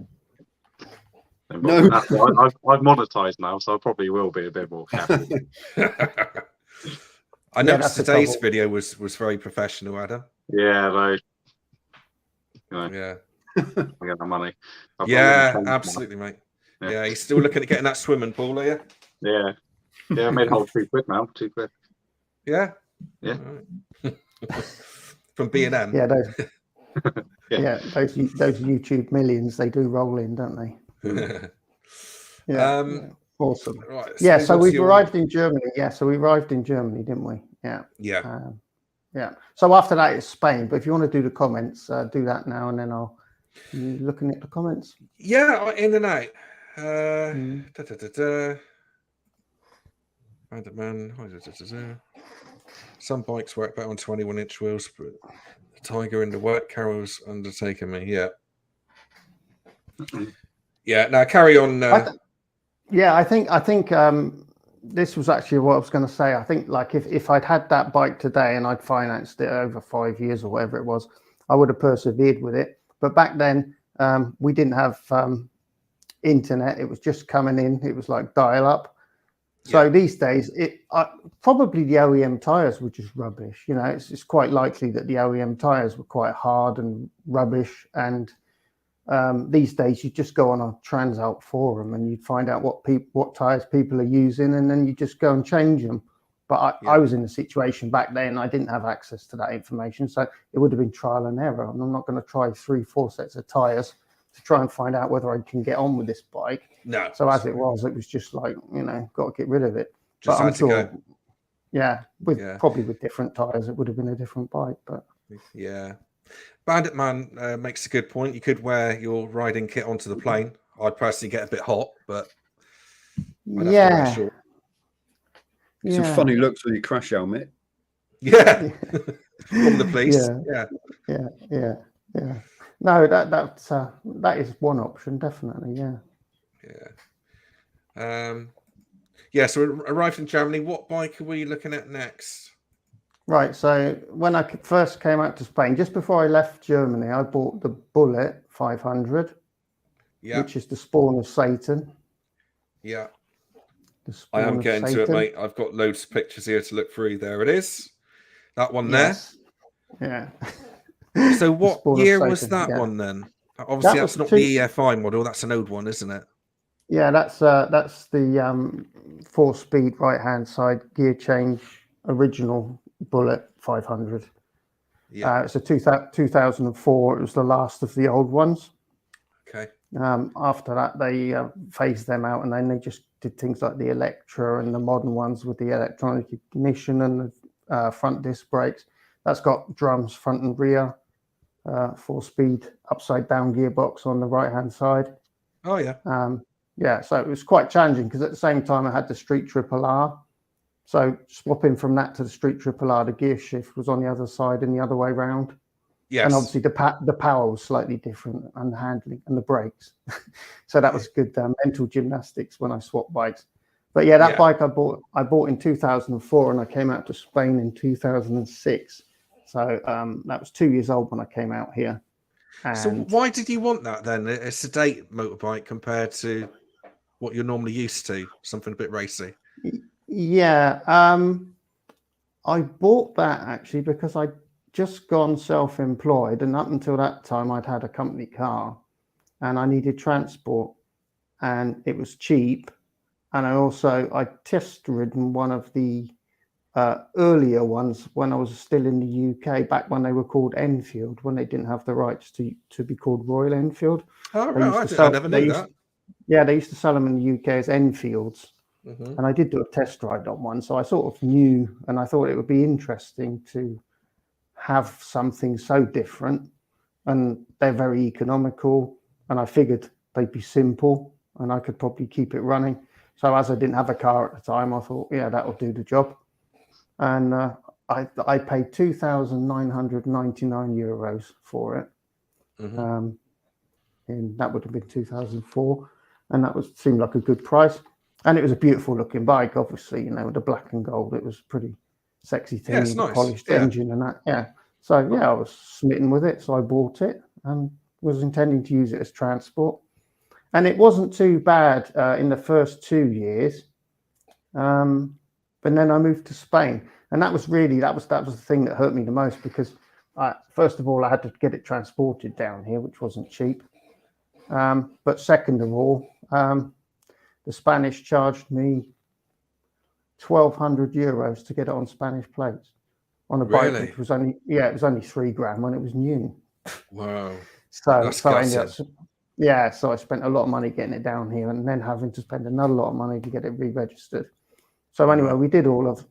I've monetized now, so I probably will be a bit more careful. I noticed today's video was very professional, Adam. Yeah, yeah. I get the money. Absolutely, mate. Yeah, he's still looking at getting that swimming pool, are you? Yeah. I made a whole £2 now. £2. Yeah. From B&M. Yeah, those YouTube millions, they do roll in, don't they? Awesome. Right, yeah, so we've arrived in Germany. Yeah, so we arrived in Germany, didn't we? Yeah. So after that it's Spain. But if you want to do the comments, do that now, and then I'll be looking at the comments. Yeah, in and out. Some bikes work better on 21-inch wheels, but the Tiger in the work Carol's undertaken me. Yeah. Now carry on. I think this was actually what I was going to say. I think like if I'd had that bike today and I'd financed it over 5 years or whatever it was, I would have persevered with it. But back then we didn't have internet. It was just coming in. It was like dial up. So these days, probably the OEM tires were just rubbish. It's quite likely that the OEM tires were quite hard and rubbish. And these days, you just go on a Transalp forum and you find out what tires people are using, and then you just go and change them. But I was in a situation back then, I didn't have access to that information, so it would have been trial and error. And I'm not going to try 3-4 sets of tires to try and find out whether I can get on with this bike. No. So as it was just like, got to get rid of it. Just but I'm had to sure, go. Probably with different tires, it would have been a different bike. But yeah, Bandit Man makes a good point. You could wear your riding kit onto the plane. I'd personally get a bit hot, but I'd have to wear short. Some funny looks with your crash helmet. Yeah, from the police. Yeah. No, that is one option, definitely. Yeah. So we arrived in Germany. What bike are we looking at next? Right. So when I first came out to Spain, just before I left Germany, I bought the Bullet 500, which is the spawn of Satan. Yeah. I am getting to it, mate. I've got loads of pictures here to look through. There it is. That one there. Yeah. So what year was that one then? Obviously, that's not the EFI model. That's an old one, isn't it? Yeah, that's the 4-speed right-hand side gear change original Bullet 500. Yeah. It's a 2004. It was the last of the old ones. Okay. After that, they phased them out, and then they just did things like the Electra and the modern ones with the electronic ignition and the front disc brakes. That's got drums front and rear, 4-speed upside down gearbox on the right-hand side. Oh yeah. Yeah, so it was quite challenging because at the same time I had the Street Triple R. So swapping from that to the Street Triple R, the gear shift was on the other side and the other way round. Yes. And obviously the power was slightly different and the handling and the brakes. So that was good mental gymnastics when I swapped bikes. But yeah, that bike I bought in 2004 and I came out to Spain in 2006. So that was 2 years old when I came out here. And so why did you want that then? A sedate motorbike compared to what you're normally used to, something a bit racy? Yeah, I bought that actually because I'd just gone self-employed, and up until that time I'd had a company car and I needed transport and it was cheap. And I test ridden one of the earlier ones when I was still in the UK, back when they were called Enfield, when they didn't have the rights to be called Royal Enfield. Oh, right. I never knew that. Yeah, they used to sell them in the UK as Enfields. Mm-hmm. And I did do a test ride on one. So I sort of knew, and I thought it would be interesting to have something so different. And they're very economical. And I figured they'd be simple and I could probably keep it running. So as I didn't have a car at the time, I thought, yeah, that'll do the job. And I paid 2,999 euros for it. Mm-hmm. And that would have been 2004. And that seemed like a good price. And it was a beautiful looking bike, obviously, with the black and gold. It was pretty sexy thing, with a polished engine and that. Yeah. So yeah, I was smitten with it. So I bought it and was intending to use it as transport. And it wasn't too bad in the first 2 years. But then I moved to Spain, and that was the thing that hurt me the most, because first of all, I had to get it transported down here, which wasn't cheap. But second of all, the Spanish charged me 1,200 euros to get it on Spanish plates on a bike which was only it was only 3 grand when it was new. Wow. So I ended up, so I spent a lot of money getting it down here, and then having to spend another lot of money to get it re-registered. So anyway, we did all of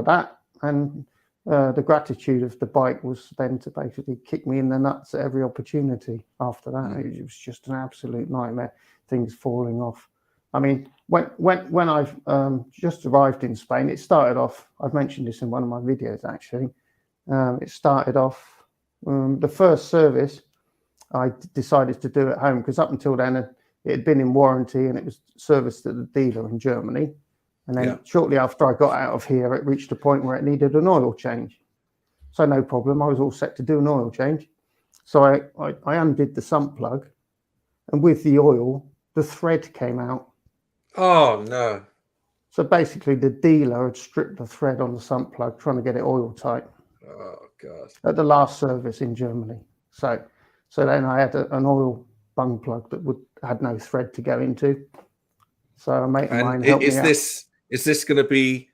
that, and the gratitude of the bike was then to basically kick me in the nuts at every opportunity. After that, it was just an absolute nightmare. Things falling off. I mean, when I've just arrived in Spain, it started off. I've mentioned this in one of my videos actually. It started off the first service. I decided to do at home because up until then it had been in warranty and it was serviced at the dealer in Germany. And then shortly after I got out of here, it reached a point where it needed an oil change. So no problem. I was all set to do an oil change. So I undid the sump plug, and with the oil, the thread came out. Oh, no. So basically the dealer had stripped the thread on the sump plug, trying to get it oil tight. Oh, God. At the last service in Germany. So then I had an oil bung plug that had no thread to go into. So a mate of mine helped me out. Is this going to be,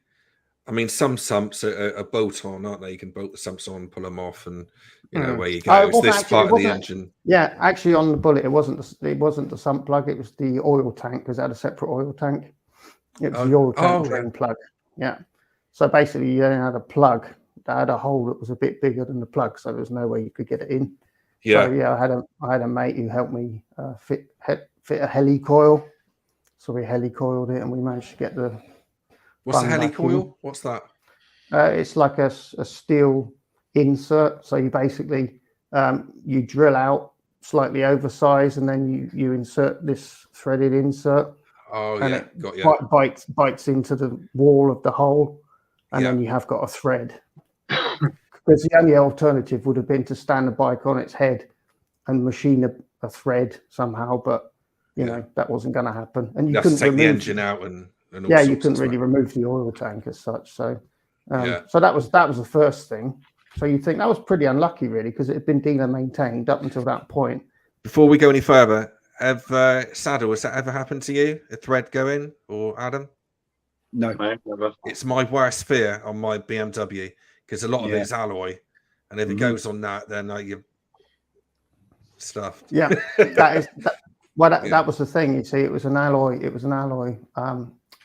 I mean, some sumps are bolt on, aren't they? You can bolt the sumps on, pull them off, and where you go. Is this part of the engine? Yeah, actually on the Bullet, it wasn't the sump plug. It was the oil tank, because it had a separate oil tank. It was the oil tank drain plug. Yeah. So basically, you only had a plug that had a hole that was a bit bigger than the plug, so there was no way you could get it in. Yeah. So yeah, I had a mate who helped me fit a helicoil. So we helicoiled it, and we managed to get the. What's a helicoil? What's that? It's like a steel insert. So you basically you drill out slightly oversized, and then you insert this threaded insert. Oh, and yeah, it bites into the wall of the hole, and then you have got a thread. because the only alternative would have been to stand the bike on its head and machine a thread somehow, but you know that wasn't going to happen. And you couldn't take the engine out and all yeah, sorts you couldn't as really well. remove the oil tank as such. So so that was the first thing. So you think that was pretty unlucky, really, because it had been dealer maintained up until that point. Before we go any further, Saddle, has that ever happened to you? A thread going, or Adam? No, never. It's my worst fear on my BMW because a lot of it is alloy, and if it goes on that, then you're stuffed. Yeah, that was the thing. You see, it was an alloy. It was an alloy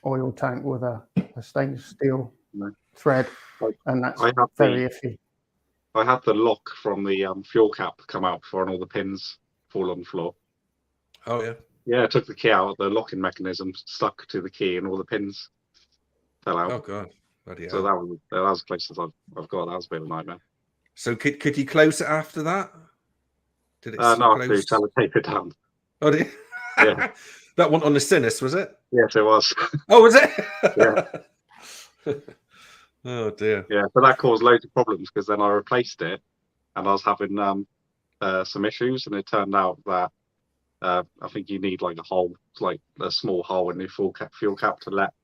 oil tank with a stainless steel thread, and that's very iffy. I had the lock from the fuel cap come out before, and all the pins fall on the floor. Oh yeah. Yeah, I took the key out. The locking mechanism stuck to the key, and all the pins fell out. Oh god. So that was the closest I've got. That was a bit of a nightmare. So could you close it after that? Did it? No, I had to sellotape it down. Oh, did you? Yeah. That one on the Sinus, was it? Yes, it was. Oh, was it? Yeah. Oh dear. Yeah, but that caused loads of problems because then I replaced it, and I was having some issues, and it turned out that I think you need like a small hole in the fuel cap to let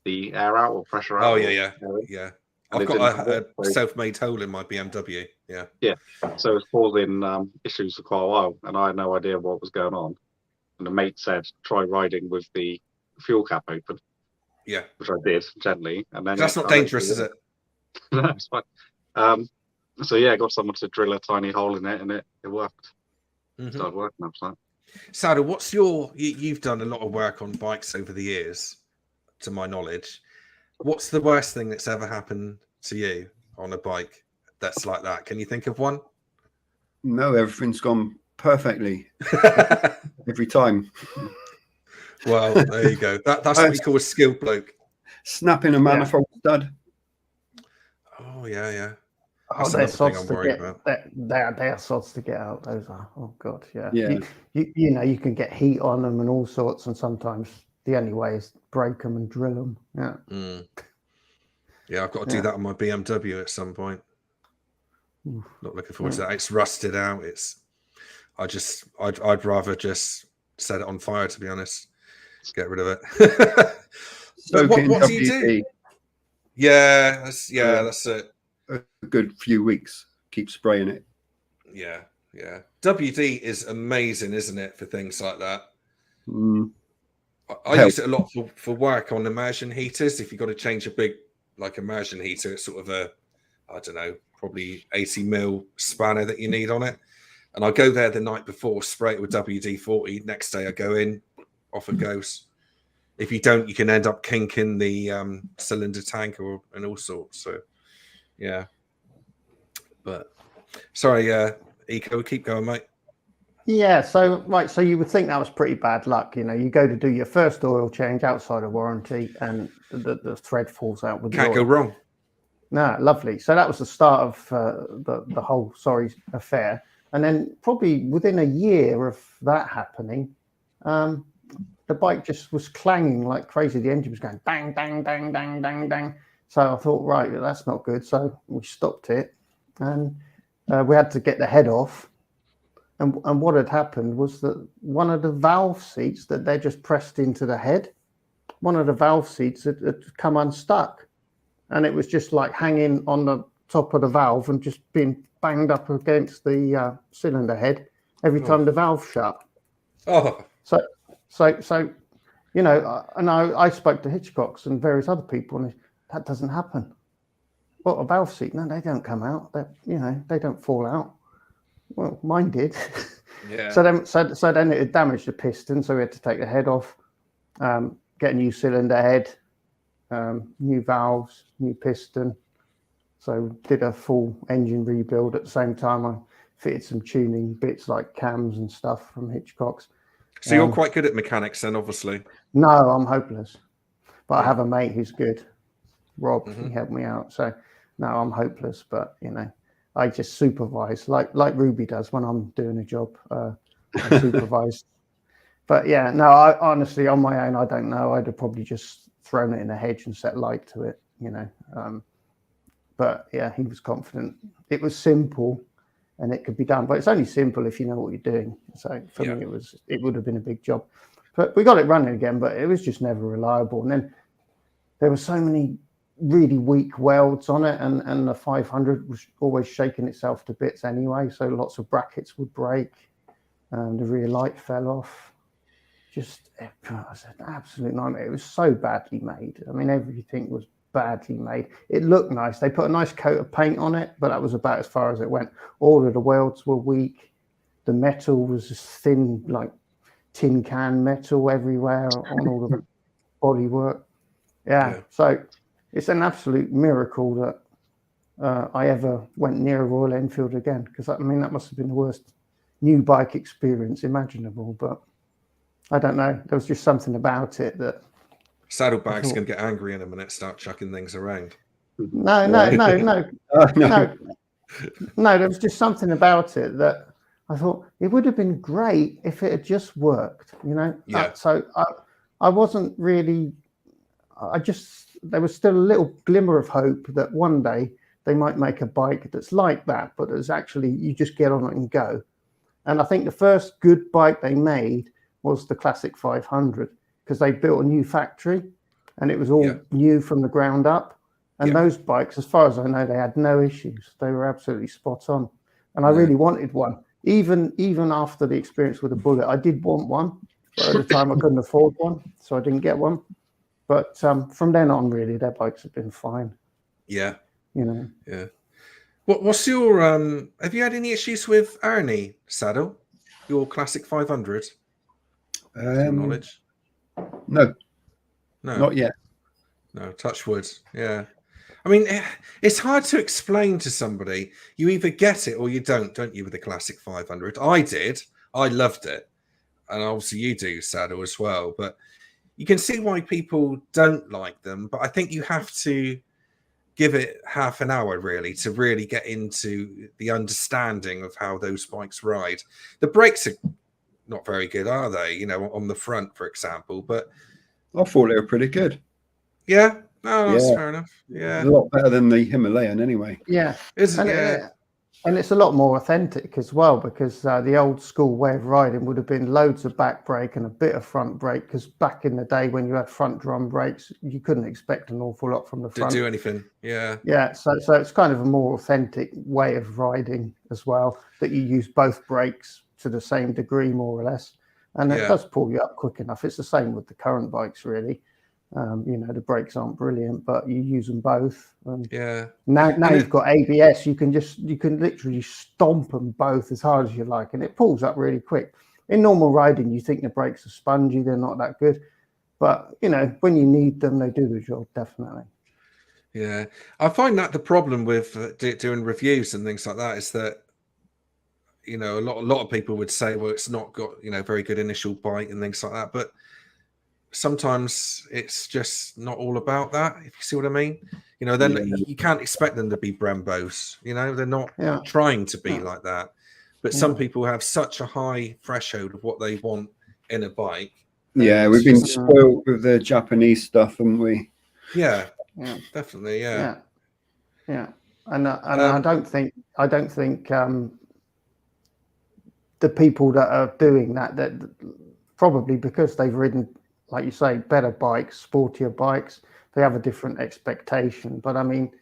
the air out or pressure out. Oh yeah. I've got a self-made hole in my BMW. Yeah. Yeah. So it's causing issues for quite a while, and I had no idea what was going on. And the mate said, "Try riding with the fuel cap open." Yeah. Which I did gently, and then that's not dangerous, is it? No, it's fine. So yeah, I got someone to drill a tiny hole in it, and it worked. Started working after that. Sada, you've done a lot of work on bikes over the years, to my knowledge. What's the worst thing that's ever happened to you on a bike that's like that? Can you think of one? No, everything's gone perfectly every time. Well, there you go. That's what we call a skilled bloke. Snapping a manifold stud. Oh yeah. Oh, they're sods to get out. They're sods to get out. Those are. Oh god, yeah. You know, you can get heat on them and all sorts, and sometimes the only way is break them and drill them. Yeah. Yeah, I've got to do that on my BMW at some point. Not looking forward to that. It's rusted out. I'd rather just set it on fire, to be honest. Get rid of it. What do you do? Yeah, that's it. A good few weeks. Keep spraying it. Yeah. WD is amazing, isn't it, for things like that? I use it a lot for work on immersion heaters. If you've got to change a big immersion heater, it's sort of I don't know, probably 80 mil spanner that you need on it. And I go there the night before, spray it with WD-40. Next day I go in, off it goes. If you don't, you can end up kinking the cylinder tank and all sorts. So, yeah. But sorry, Eco, keep going, mate. Yeah. So you would think that was pretty bad luck. You know, you go to do your first oil change outside of warranty, and the thread falls out with the oil. Can't go wrong. No, lovely. So that was the start of the whole affair. And then probably within a year of that happening, the bike just was clanging like crazy. The engine was going bang, bang, bang, bang, bang, bang. So I thought, right, that's not good. So we stopped it, and we had to get the head off. And what had happened was that one of the valve seats that they just pressed into the head, one of the valve seats had come unstuck. And it was just like hanging on the top of the valve and just being banged up against the cylinder head every time the valve shut. Oh. So, you know, and I spoke to Hitchcocks and various other people, and that doesn't happen. What, a valve seat? No, they don't come out. They don't fall out. Well, mine did. Yeah. So then it had damaged the piston, so we had to take the head off, get a new cylinder head, new valves, new piston. So did a full engine rebuild at the same time. I fitted some tuning bits like cams and stuff from Hitchcock's. So you're quite good at mechanics then, obviously. No, I'm hopeless. But I have a mate who's good. Rob, he helped me out. So no, I'm hopeless. But, you know, I just supervise like Ruby does when I'm doing a job. I supervise. But yeah, no, I honestly, on my own, I don't know. I'd have probably just thrown it in a hedge and set light to it, you know. But yeah, he was confident. It was simple, and it could be done. But it's only simple if you know what you're doing. So for me, it would have been a big job. But we got it running again, but it was just never reliable. And then there were so many really weak welds on it, and the 500 was always shaking itself to bits anyway. So lots of brackets would break, and the rear light fell off. Just, it was an absolute nightmare. It was so badly made. I mean, everything was badly made. It looked nice. They put a nice coat of paint on it, but that was about as far as it went. All of the welds were weak. The metal was just thin, like tin can metal everywhere on all the bodywork. Yeah. So it's an absolute miracle that I ever went near a Royal Enfield again, because I mean, that must have been the worst new bike experience imaginable. But I don't know. There was just something about it that. Saddlebag's going to get angry in a minute, start chucking things around. No. There was just something about it that I thought it would have been great if it had just worked, you know? Yeah. So I wasn't really, there was still a little glimmer of hope that one day they might make a bike that's like that, but it's actually, you just get on it and go. And I think the first good bike they made was the Classic 500, because they built a new factory and it was all new from the ground up. And those bikes, as far as I know, they had no issues. They were absolutely spot on. And I really wanted one. Even after the experience with the Bullet, I did want one, but at the time I couldn't afford one, so I didn't get one. But from then on, really, their bikes have been fine. Yeah. You know. Yeah. What's your have you had any issues with Arnie saddle? Your Classic 500? To your knowledge? No. Not yet. No, touch wood. Yeah. I mean, it's hard to explain to somebody. You either get it or you don't you, with the Classic 500? I did. I loved it. And obviously you do, Saddle, as well. But you can see why people don't like them. But I think you have to give it half an hour, really, to really get into the understanding of how those bikes ride. The brakes are not very good, are they? You know, on the front, for example. But I thought they were pretty good. Yeah. No, that's fair enough. Yeah. A lot better than the Himalayan anyway. Yeah. Isn't it? And it's a lot more authentic as well, because the old school way of riding would have been loads of back brake and a bit of front brake, because back in the day when you had front drum brakes, you couldn't expect an awful lot from the front. To do anything. Yeah. Yeah. So it's kind of a more authentic way of riding as well, that you use both brakes to the same degree, more or less. And it does pull you up quick enough. It's the same with the current bikes, really. You know, the brakes aren't brilliant, but you use them both. Now you've got ABS. You can literally stomp them both as hard as you like, and it pulls up really quick. In normal riding, you think the brakes are spongy; they're not that good. But you know, when you need them, they do the job, definitely. Yeah, I find that the problem with doing reviews and things like that is that, you know, a lot of people would say, well, it's not got, you know, very good initial bite and things like that, but sometimes it's just not all about that, if you see what I mean. You know, then you can't expect them to be Brembos. You know, they're not trying to be like that. But some people have such a high threshold of what they want in a bike. Yeah, we've been spoiled with the Japanese stuff, haven't we? Yeah, definitely. Yeah. And I don't think the people that are doing that probably because they've ridden, like you say, better bikes, sportier bikes, they have a different expectation. But I mean,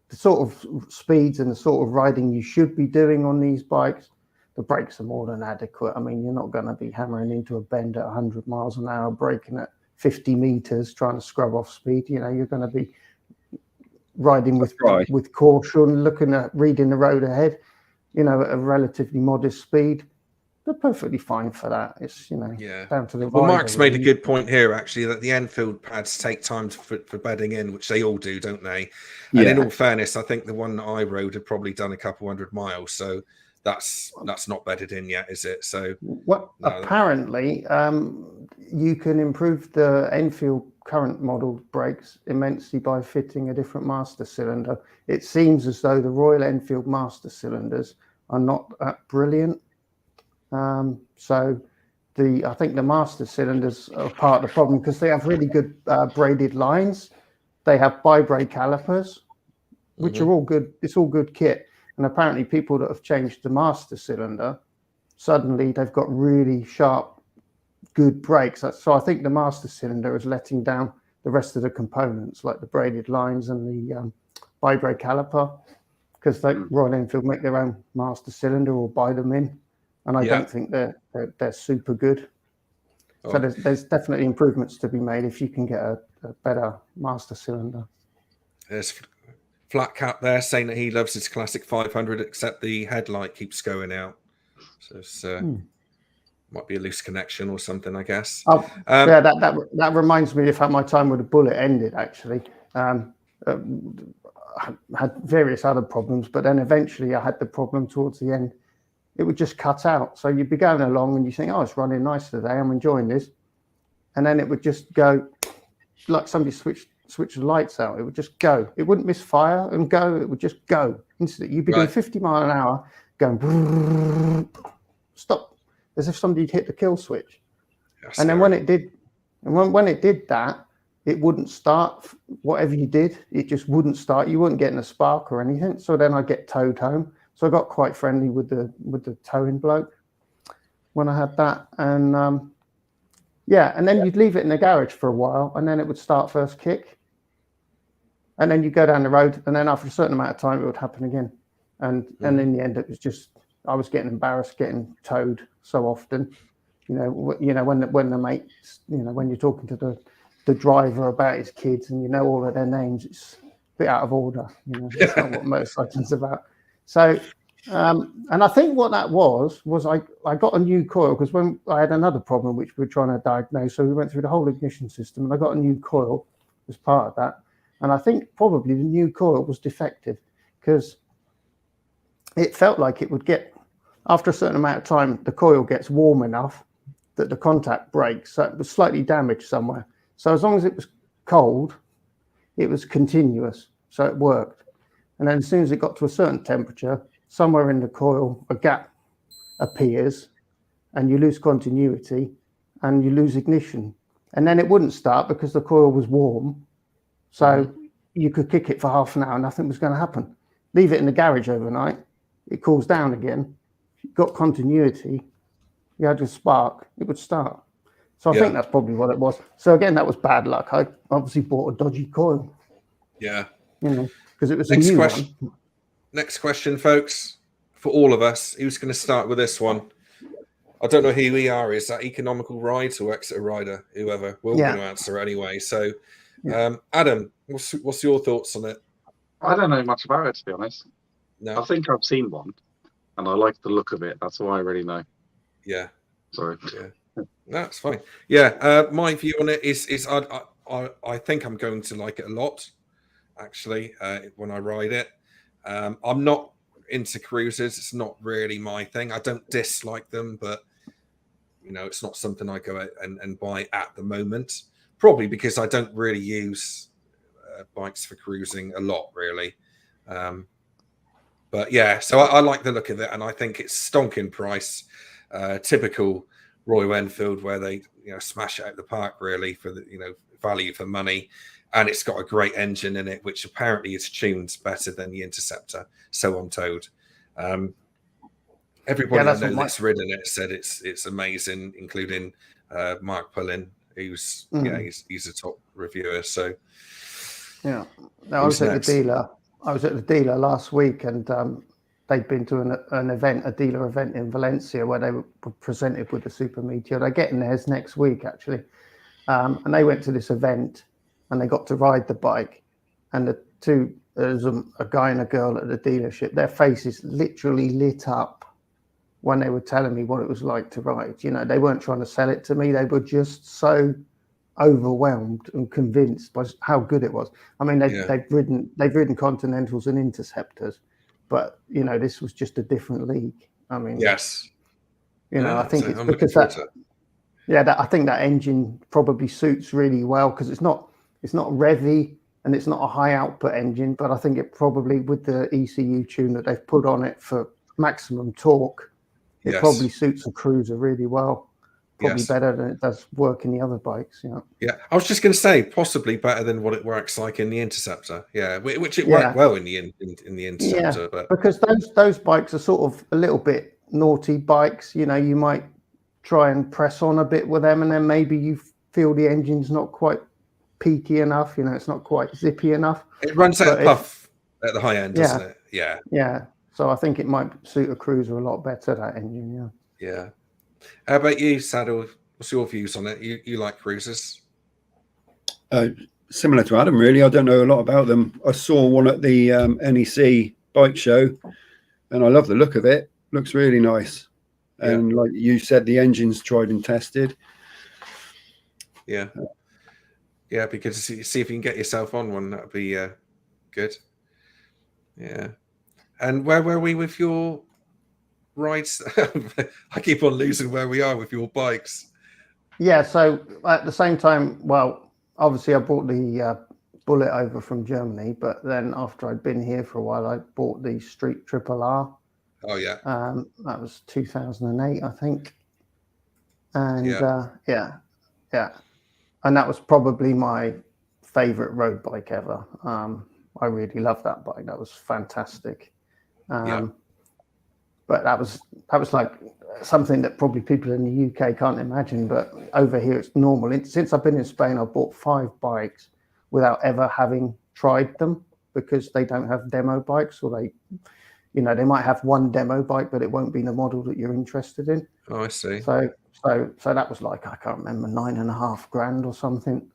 the sort of speeds and the sort of riding you should be doing on these bikes, the brakes are more than adequate. I mean, you're not going to be hammering into a bend at 100 miles an hour, braking at 50 meters, trying to scrub off speed. You know, you're going to be riding with caution, reading the road ahead, you know, at a relatively modest speed. They're perfectly fine for that. It's, you know, down to the rider. Well, Mark's made a good point here, actually, that the Enfield pads take time for bedding in, which they all do, don't they? And in all fairness, I think the one that I rode had probably done a couple 100 miles, so that's not bedded in yet, is it? So apparently you can improve the Enfield current model brakes immensely by fitting a different master cylinder. It seems as though the Royal Enfield master cylinders are not that brilliant. So I think the master cylinders are part of the problem, because they have really good braided lines. They have bi-brake calipers, which are all good. It's all good kit. And apparently people that have changed the master cylinder, suddenly they've got really sharp, good brakes. So I think the master cylinder is letting down the rest of the components, like the braided lines and the bi-brake caliper, because Royal Enfield make their own master cylinder or buy them in. And I don't think they're super good. So there's definitely improvements to be made if you can get a better master cylinder. There's Flat Cap there saying that he loves his classic 500, except the headlight keeps going out. So it's might be a loose connection or something, I guess. Oh, yeah, that reminds me of how my time with the Bullet ended. Actually, I had various other problems, but then eventually I had the problem towards the end. It would just cut out. So you'd be going along and you think, oh, it's running nice today, I'm enjoying this. And then it would just go like somebody switched the lights out. It would just go. It wouldn't misfire and go. It would just go instantly. You'd be doing 50 miles an hour going, stop, as if somebody'd hit the kill switch. That's and then when it did, and when it did that, it wouldn't start. Whatever you did, it just wouldn't start. You weren't getting a spark or anything. So then I'd get towed home. So I got quite friendly with the towing bloke when I had that. And and then you'd leave it in the garage for a while, and then it would start first kick. And then you go down the road, and then after a certain amount of time, it would happen again. And in the end, it was just, I was getting embarrassed getting towed so often. You know when the mates, when you're talking to the driver about his kids and you know all of their names, it's a bit out of order. It's not what motorcycling's about. So, and I think what that was I got a new coil, because when I had another problem which we were trying to diagnose, so we went through the whole ignition system, and I got a new coil as part of that. And I think probably the new coil was defective, because it felt like it would get, after a certain amount of time, the coil gets warm enough that the contact breaks. So it was slightly damaged somewhere. So as long as it was cold, it was continuous. So it worked. And then as soon as it got to a certain temperature, somewhere in the coil, a gap appears and you lose continuity and you lose ignition. And then it wouldn't start because the coil was warm. So you could kick it for half an hour, nothing was going to happen. Leave it in the garage overnight, it cools down again, got continuity, you had a spark, it would start. So I think that's probably what it was. So again, that was bad luck. I obviously bought a dodgy coil. Yeah. Because it was a new one. Next question, folks, for all of us. Who's going to start with this one? I don't know who we are. Is that Economical Rides or Exeter Rider? Whoever. We're all going to answer anyway. So, Adam, what's your thoughts on it? I don't know much about it, to be honest. No. I think I've seen one, and I like the look of it. That's all I really know. Yeah. Sorry. Yeah. That's fine. Yeah. My view on it is I think I'm going to like it a lot, actually, when I ride it. I'm not into cruisers. It's not really my thing. I don't dislike them, but it's not something I go out and buy at the moment. Probably because I don't really use bikes for cruising a lot, really. But yeah, so I like the look of it, and I think it's stonking price, typical Royal Enfield, where they smash it out the park, really, for the value for money. And it's got a great engine in it, which apparently is tuned better than the Interceptor. So I'm told. Everybody I know that's ridden it said it's amazing, including Mark Pullin, who's he's a top reviewer. So I was at the dealer last week, and they'd been to a dealer event in Valencia where they were presented with the Super Meteor. They're getting theirs next week, actually, and they went to this event. And they got to ride the bike, and there's a guy and a girl at the dealership. Their faces literally lit up when they were telling me what it was like to ride. They weren't trying to sell it to me. They were just so overwhelmed and convinced by how good it was. I mean, they've ridden Continentals and Interceptors, but this was just a different league. I mean, yes, I think it's because I think that engine probably suits really well, because it's not revvy and it's not a high output engine, but I think it probably, with the ECU tune that they've put on it for maximum torque, it probably suits a cruiser really well. probably better than it does work in the other bikes. Yeah, I was just going to say possibly better than what it works like in the Interceptor. Yeah, which it worked well in the Interceptor. But because those bikes are sort of a little bit naughty bikes. You might try and press on a bit with them, and then maybe you feel the engine's not quite peaky enough. It's not quite zippy enough. It runs out of puff at the high end, doesn't it? Yeah. Yeah. So I think it might suit a cruiser a lot better, that engine. Yeah. How about you, Saddle? What's your views on it? You like cruisers? Similar to Adam, really. I don't know a lot about them. I saw one at the NEC bike show, and I love the look of it. Looks really nice. And like you said, the engine's tried and tested. Yeah. Yeah, because see if you can get yourself on one. That'd be good. Yeah. And where were we with your rides? I keep on losing where we are with your bikes. Yeah, so at the same time, well, obviously I bought the Bullet over from Germany, but then after I'd been here for a while, I bought the Street Triple R. Oh yeah. That was 2008, I think. And yeah. And that was probably my favorite road bike ever. I really loved that bike. That was fantastic. But that was like something that probably people in the UK can't imagine, but over here it's normal. Since I've been in Spain, I've bought 5 bikes without ever having tried them, because they don't have demo bikes, or they might have one demo bike, but it won't be the model that you're interested in. Oh, I see. So that was like, I can't remember, $9,500 or something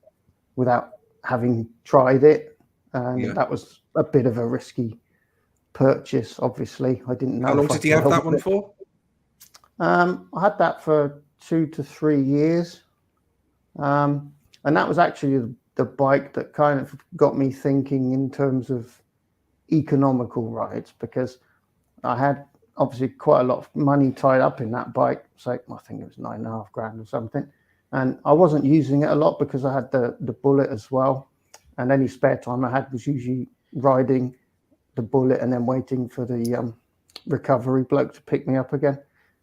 without having tried it. And that was a bit of a risky purchase, obviously. I didn't know. How long did you have that one for? I had that for 2 to 3 years. And that was actually the bike that kind of got me thinking in terms of economical rides, because I had obviously quite a lot of money tied up in that bike. So I think it was $9,500 or something. And I wasn't using it a lot because I had the Bullet as well. And any spare time I had was usually riding the Bullet and then waiting for the recovery bloke to pick me up again,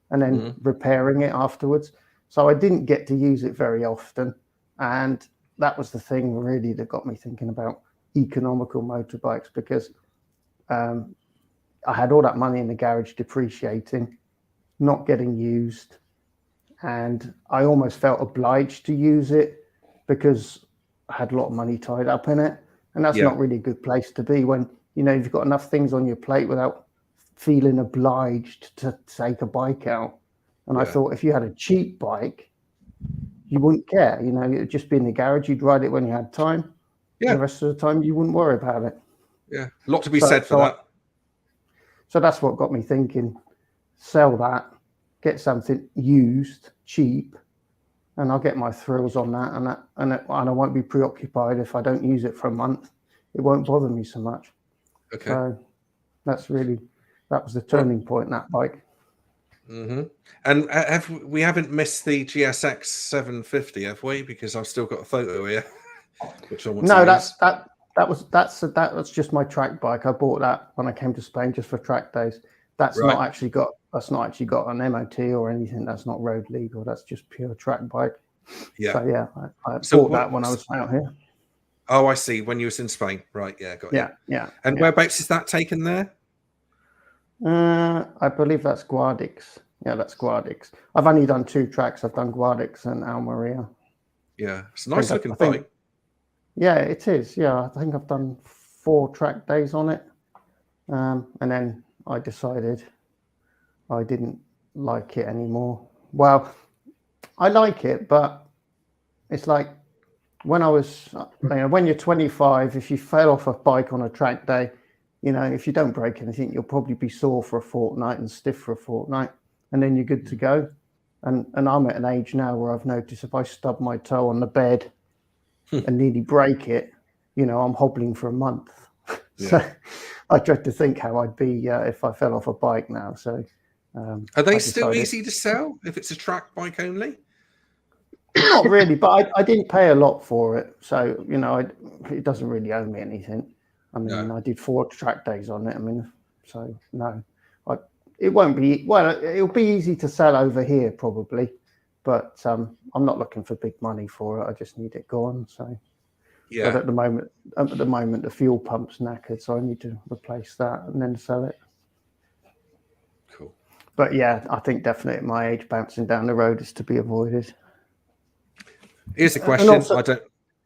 and then repairing it afterwards. So I didn't get to use it very often. And that was the thing really that got me thinking about economical motorbikes, because I had all that money in the garage depreciating, not getting used. And I almost felt obliged to use it because I had a lot of money tied up in it. And that's not really a good place to be when, you've got enough things on your plate without feeling obliged to take a bike out. And I thought if you had a cheap bike, you wouldn't care. It'd just be in the garage. You'd ride it when you had time. Yeah. The rest of the time, you wouldn't worry about it. Yeah. A lot to be said for that. So that's what got me thinking, sell that, get something used, cheap, and I'll get my thrills on that. And I won't be preoccupied if I don't use it for a month. It won't bother me so much. Okay. So that was the turning point, that bike. Mm-hmm. And we haven't missed the GSX 750, have we? Because I've still got a photo here. Which I want to use. That's just my track bike. I bought that when I came to Spain just for track days. That's not actually got an MOT or anything. That's not road legal. That's just pure track bike. Yeah. So yeah, I bought that when I was out here. Oh, I see. When you was in Spain, right? Yeah, got it. Yeah. And whereabouts is that taken there? I believe that's Guadix. Yeah, that's Guadix. I've only done 2 tracks. I've done Guadix and Almeria. Yeah, it's a nice looking bike. Yeah, it is. Yeah, I think I've done 4 track days on it. And then I decided I didn't like it anymore. Well, I like it, but it's like when when you're 25, if you fell off a bike on a track day, if you don't break anything, you'll probably be sore for a fortnight and stiff for a fortnight, and then you're good to go. And I'm at an age now where I've noticed if I stub my toe on the bed and nearly break it, I'm hobbling for a month. So I tried to think how I'd be if I fell off a bike now. So are they still easy to sell if it's a track bike only? Not really, but I didn't pay a lot for it. So, it doesn't really owe me anything. I mean, I did 4 track days on it. I mean, so no, it won't be, well, it'll be easy to sell over here probably. but I'm not looking for big money for it. I just need it gone. So, yeah. but at the moment, the fuel pump's knackered, so I need to replace that and then sell it. Cool. But yeah, I think definitely at my age, bouncing down the road is to be avoided. Here's the question. Also, I don't.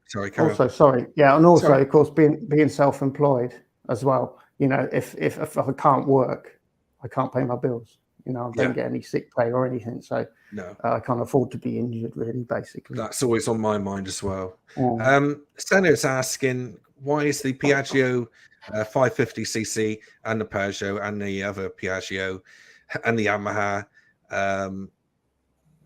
Sorry, Carol. Also, sorry, yeah, and also, Sorry. of course, being self-employed as well. You know, if I can't work, I can't pay my bills. You know, I don't get any sick pay or anything, so no, I can't afford to be injured. Really, basically, that's always on my mind as well. Yeah. Senna's asking, why is the Piaggio 550cc and the Peugeot and the other Piaggio and the Yamaha,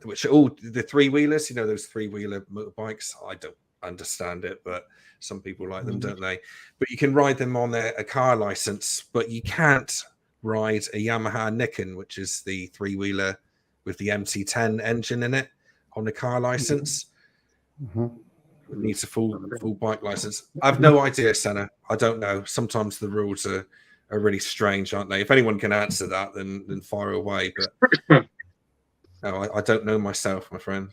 which are all the three-wheelers, you know, those three-wheeler motorbikes? I don't understand it, but some people like them, don't they? But you can ride them on a car license, but you can't ride a Yamaha Nikon, which is the three-wheeler with the MT10 engine in it, on the car license. It needs a full bike license. I've no idea, Senna. I don't know. Sometimes the rules are really strange, aren't they? If anyone can answer that, then fire away. But no, I don't know myself, my friend.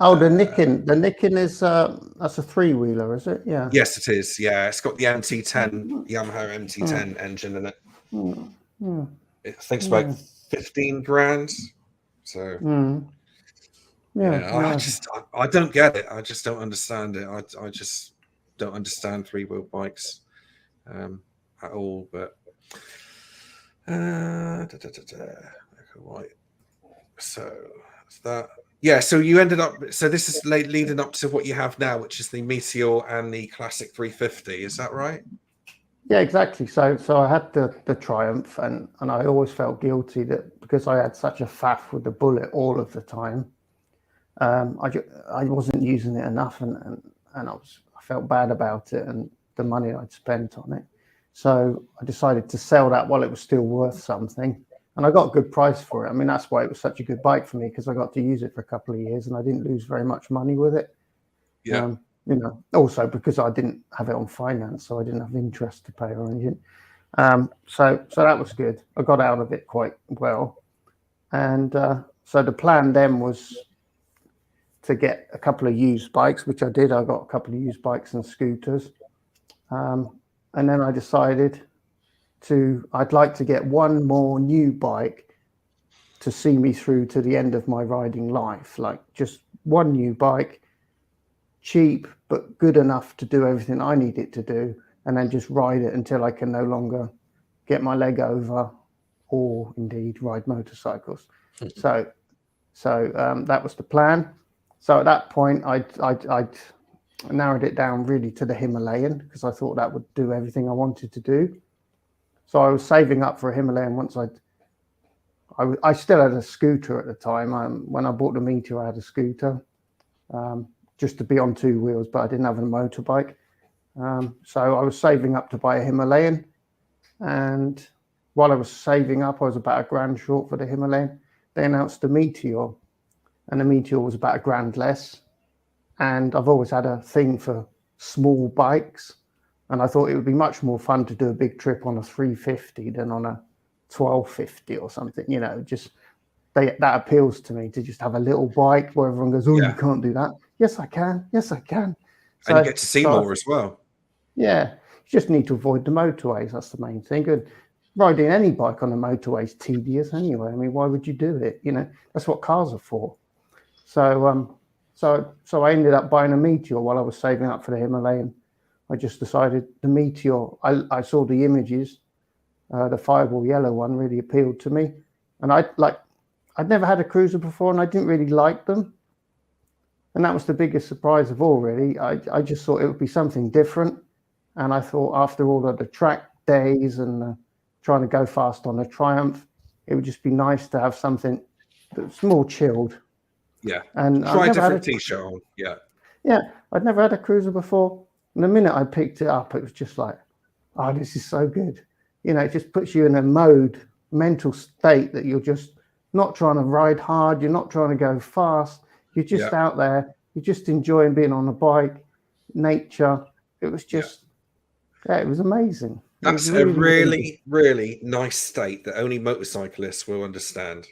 Oh, the Nikon is that's a three-wheeler, is it? Yeah. Yes, it is. Yeah, it's got the MT10, Yamaha MT10 engine in it. I think it's about 15 grand. So yeah, I don't get it. I just don't understand it. I just don't understand three-wheel bikes at all. But right. So that. Yeah, so you ended up. So this is leading up to what you have now, which is the Meteor and the Classic 350. Is that right? Yeah, exactly. So I had the Triumph, and I always felt guilty that because I had such a faff with the Bullet all of the time, I wasn't using it enough, and I felt bad about it and the money I'd spent on it. So I decided to sell that while it was still worth something. And I got a good price for it. I mean, that's why it was such a good bike for me, because I got to use it for a couple of years and I didn't lose very much money with it. Yeah. You know, also because I didn't have it on finance, so I didn't have interest to pay or anything. So that was good. I got out of it quite well. And so the plan then was to get a couple of used bikes, which I did. I got a couple of used bikes and scooters. And then I decided I'd like to get one more new bike to see me through to the end of my riding life. Like just one new bike, cheap, but good enough to do everything I need it to do, and then just ride it until I can no longer get my leg over or indeed ride motorcycles. So that was the plan. So at that point, I'd narrowed it down really to the Himalayan, because I thought that would do everything I wanted to do. So I was saving up for a Himalayan once I still had a scooter at the time. When I bought the Meteor, I had a scooter just to be on two wheels, but I didn't have a motorbike. So I was saving up to buy a Himalayan. And while I was saving up, I was about £1,000 short for the Himalayan. They announced the Meteor, and the Meteor was about £1,000 less. And I've always had a thing for small bikes. And I thought it would be much more fun to do a big trip on a 350 than on a 1250 or something. You know, just that appeals to me, to just have a little bike where everyone goes, "Oh, you can't do that." Yes, I can. Yes, I can. So, and you get to see more as well. Yeah, you just need to avoid the motorways. That's the main thing. Good. Riding any bike on a motorway is tedious anyway. I mean, why would you do it? You know, that's what cars are for. So I ended up buying a Meteor while I was saving up for the Himalayan. I just decided the Meteor, I saw the images, the fireball yellow one really appealed to me. And I'd never had a cruiser before and I didn't really like them. And that was the biggest surprise of all, really. I just thought it would be something different. And I thought after all of the track days and trying to go fast on a Triumph, it would just be nice to have something that's more chilled. Yeah. And try a different t-shirt on. Yeah. Yeah. I'd never had a cruiser before. And the minute I picked it up, it was just like, oh, this is so good. You know, it just puts you in a mental state that you're just not trying to ride hard. You're not trying to go fast. You're just out there. You're just enjoying being on a bike, nature. It was just, it was amazing. That's a really, really nice state that only motorcyclists will understand.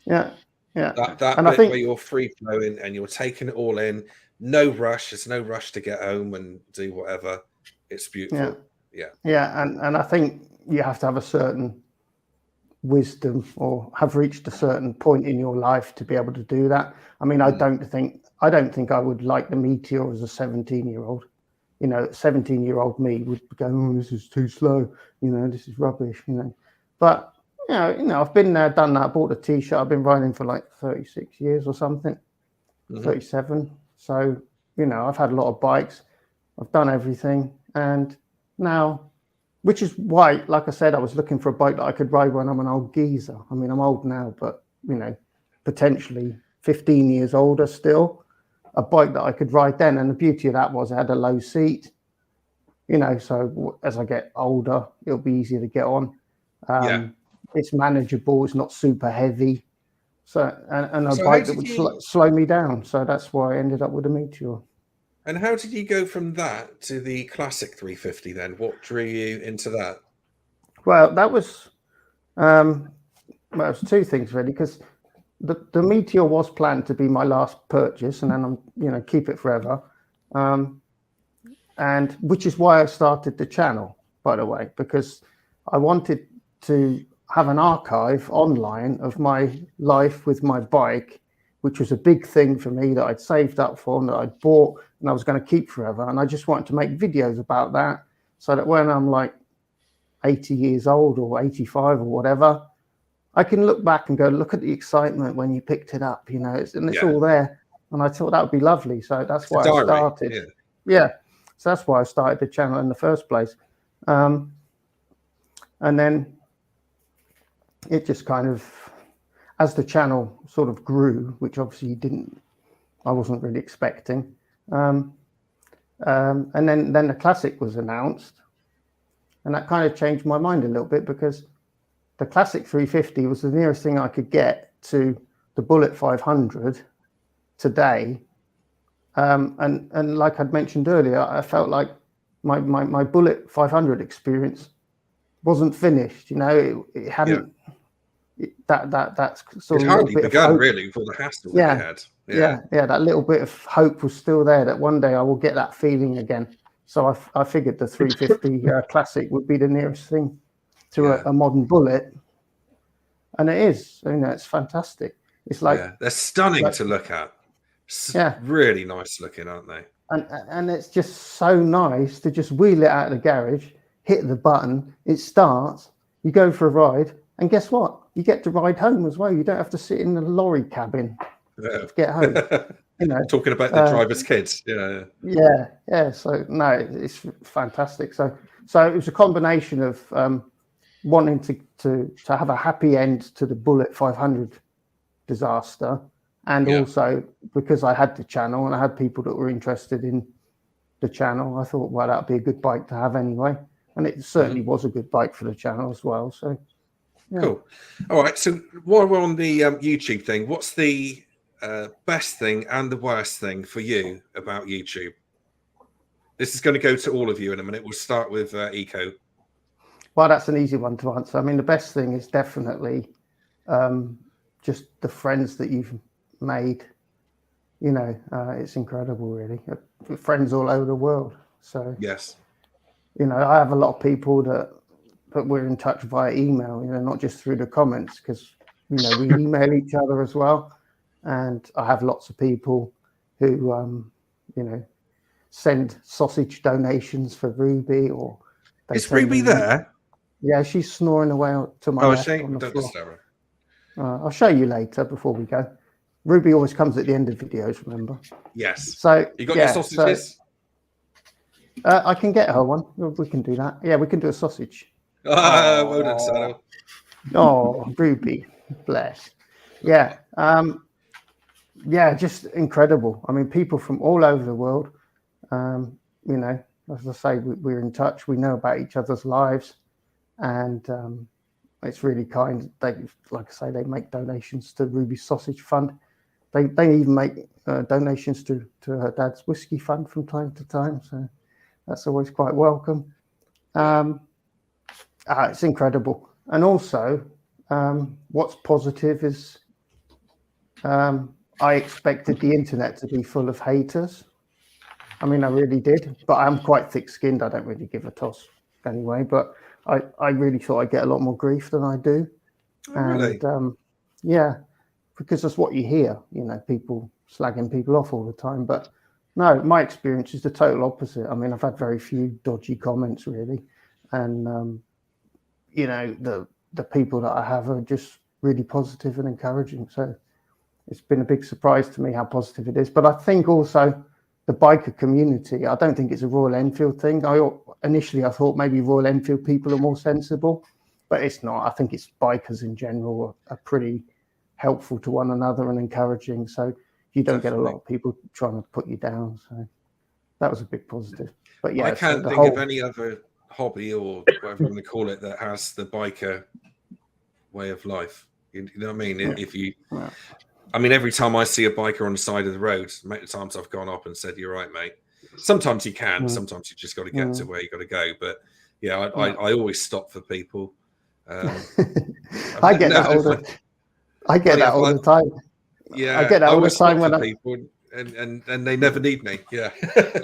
Yeah. Yeah. That and bit I think where you're free flowing and you're taking it all in, no rush. There's no rush to get home and do whatever. It's beautiful. Yeah. And I think you have to have a certain wisdom or have reached a certain point in your life to be able to do that. I mean, I don't think I would like the Meteor as a 17-year-old. 17-year-old me would go, oh, this is too slow. This is rubbish. But I've been there, done that. Bought a T-shirt. I've been riding for like 36 years or something, 37. So I've had a lot of bikes. I've done everything, and now, which is why, like I said, I was looking for a bike that I could ride when I'm an old geezer. I mean, I'm old now, but potentially 15 years older still. A bike that I could ride then, and the beauty of that was it had a low seat. So as I get older, it'll be easier to get on. It's manageable. It's not super heavy. So and a bike that would slow me down. So that's why I ended up with a Meteor. And how did you go from that to the classic 350 then? What drew you into that? Well, that was it was two things really, because the Meteor was planned to be my last purchase, and then I'm keep it forever, and which is why I started the channel, by the way, because I wanted to have an archive online of my life with my bike, which was a big thing for me that I'd saved up for and that I'd bought and I was going to keep forever. And I just wanted to make videos about that so that when I'm like 80 years old or 85 or whatever, I can look back and go, look at the excitement when you picked it up, it's all there. And I thought that would be lovely. So that's why I started. So that's why I started the channel in the first place. And then it just kind of, as the channel sort of grew, which obviously I wasn't really expecting. And then the Classic was announced, and that kind of changed my mind a little bit, because the Classic 350 was the nearest thing I could get to the Bullet 500 today. And like I'd mentioned earlier, I felt like my Bullet 500 experience wasn't finished. It hadn't. That's sort of hardly begun really for the hassle that you had. That little bit of hope was still there that one day I will get that feeling again. So I figured the 350 Classic would be the nearest thing to a modern Bullet, and it is. It's fantastic. It's like they're stunning to look at. Really nice looking, aren't they? And it's just so nice to just wheel it out of the garage, hit the button, it starts, you go for a ride, and guess what? You get to ride home as well. You don't have to sit in the lorry cabin to get home. Talking about the driver's kids. Yeah. So no, it's fantastic. So it was a combination of wanting to have a happy end to the Bullet 500 disaster, and also because I had the channel and I had people that were interested in the channel, I thought, well, that'd be a good bike to have anyway. And it certainly was a good bike for the channel as well. So cool. All right. So while we're on the YouTube thing, what's the best thing and the worst thing for you about YouTube? This is going to go to all of you in a minute. We'll start with Eco. Well, that's an easy one to answer. I mean, the best thing is definitely just the friends that you've made. It's incredible, really. Friends all over the world. So yes, I have a lot of people that we're in touch via email. Not just through the comments, because we email each other as well. And I have lots of people who send sausage donations for Ruby, or is Ruby there? Yeah, she's snoring away to my left on the floor. I'll show you later before we go. Ruby always comes at the end of videos, remember? Yes. So you got your sausages? So, I can get her one. We can do that. Yeah, we can do a sausage. Well done, Sano. Oh, Ruby, bless. Yeah. Just incredible. I mean, people from all over the world. As I say, we're in touch. We know about each other's lives, and it's really kind. They, like I say, they make donations to Ruby's Sausage Fund. They even make donations to her dad's whiskey fund from time to time. So that's always quite welcome. It's incredible. And also, what's positive is I expected the internet to be full of haters. I mean, I really did, but I'm quite thick-skinned. I don't really give a toss anyway, but I really thought I'd get a lot more grief than I do. Oh, really? And yeah, because that's what you hear, you know, people slagging people off all the time. But no, my experience is the total opposite. I mean, I've had very few dodgy comments really. And, you know, the people that I have are just really positive and encouraging. So it's been a big surprise to me how positive it is. But I think also the biker community, I don't think it's a Royal Enfield thing. Initially I thought maybe Royal Enfield people are more sensible, but it's not. I think it's bikers in general are pretty helpful to one another and encouraging. So you don't get a lot of people trying to put you down. So that was a big positive. But yeah, I can't think of any other hobby or whatever you want to call it that has the biker way of life. You know what I mean? Yeah. If you, I mean, every time I see a biker on the side of the road, many times I've gone up and said, "You're right, mate." Sometimes you can, sometimes you just got to get to where you got to go. But yeah, I always stop for people. I get that all the time. Yeah, I get that all the time when people, and they never need me. Yeah.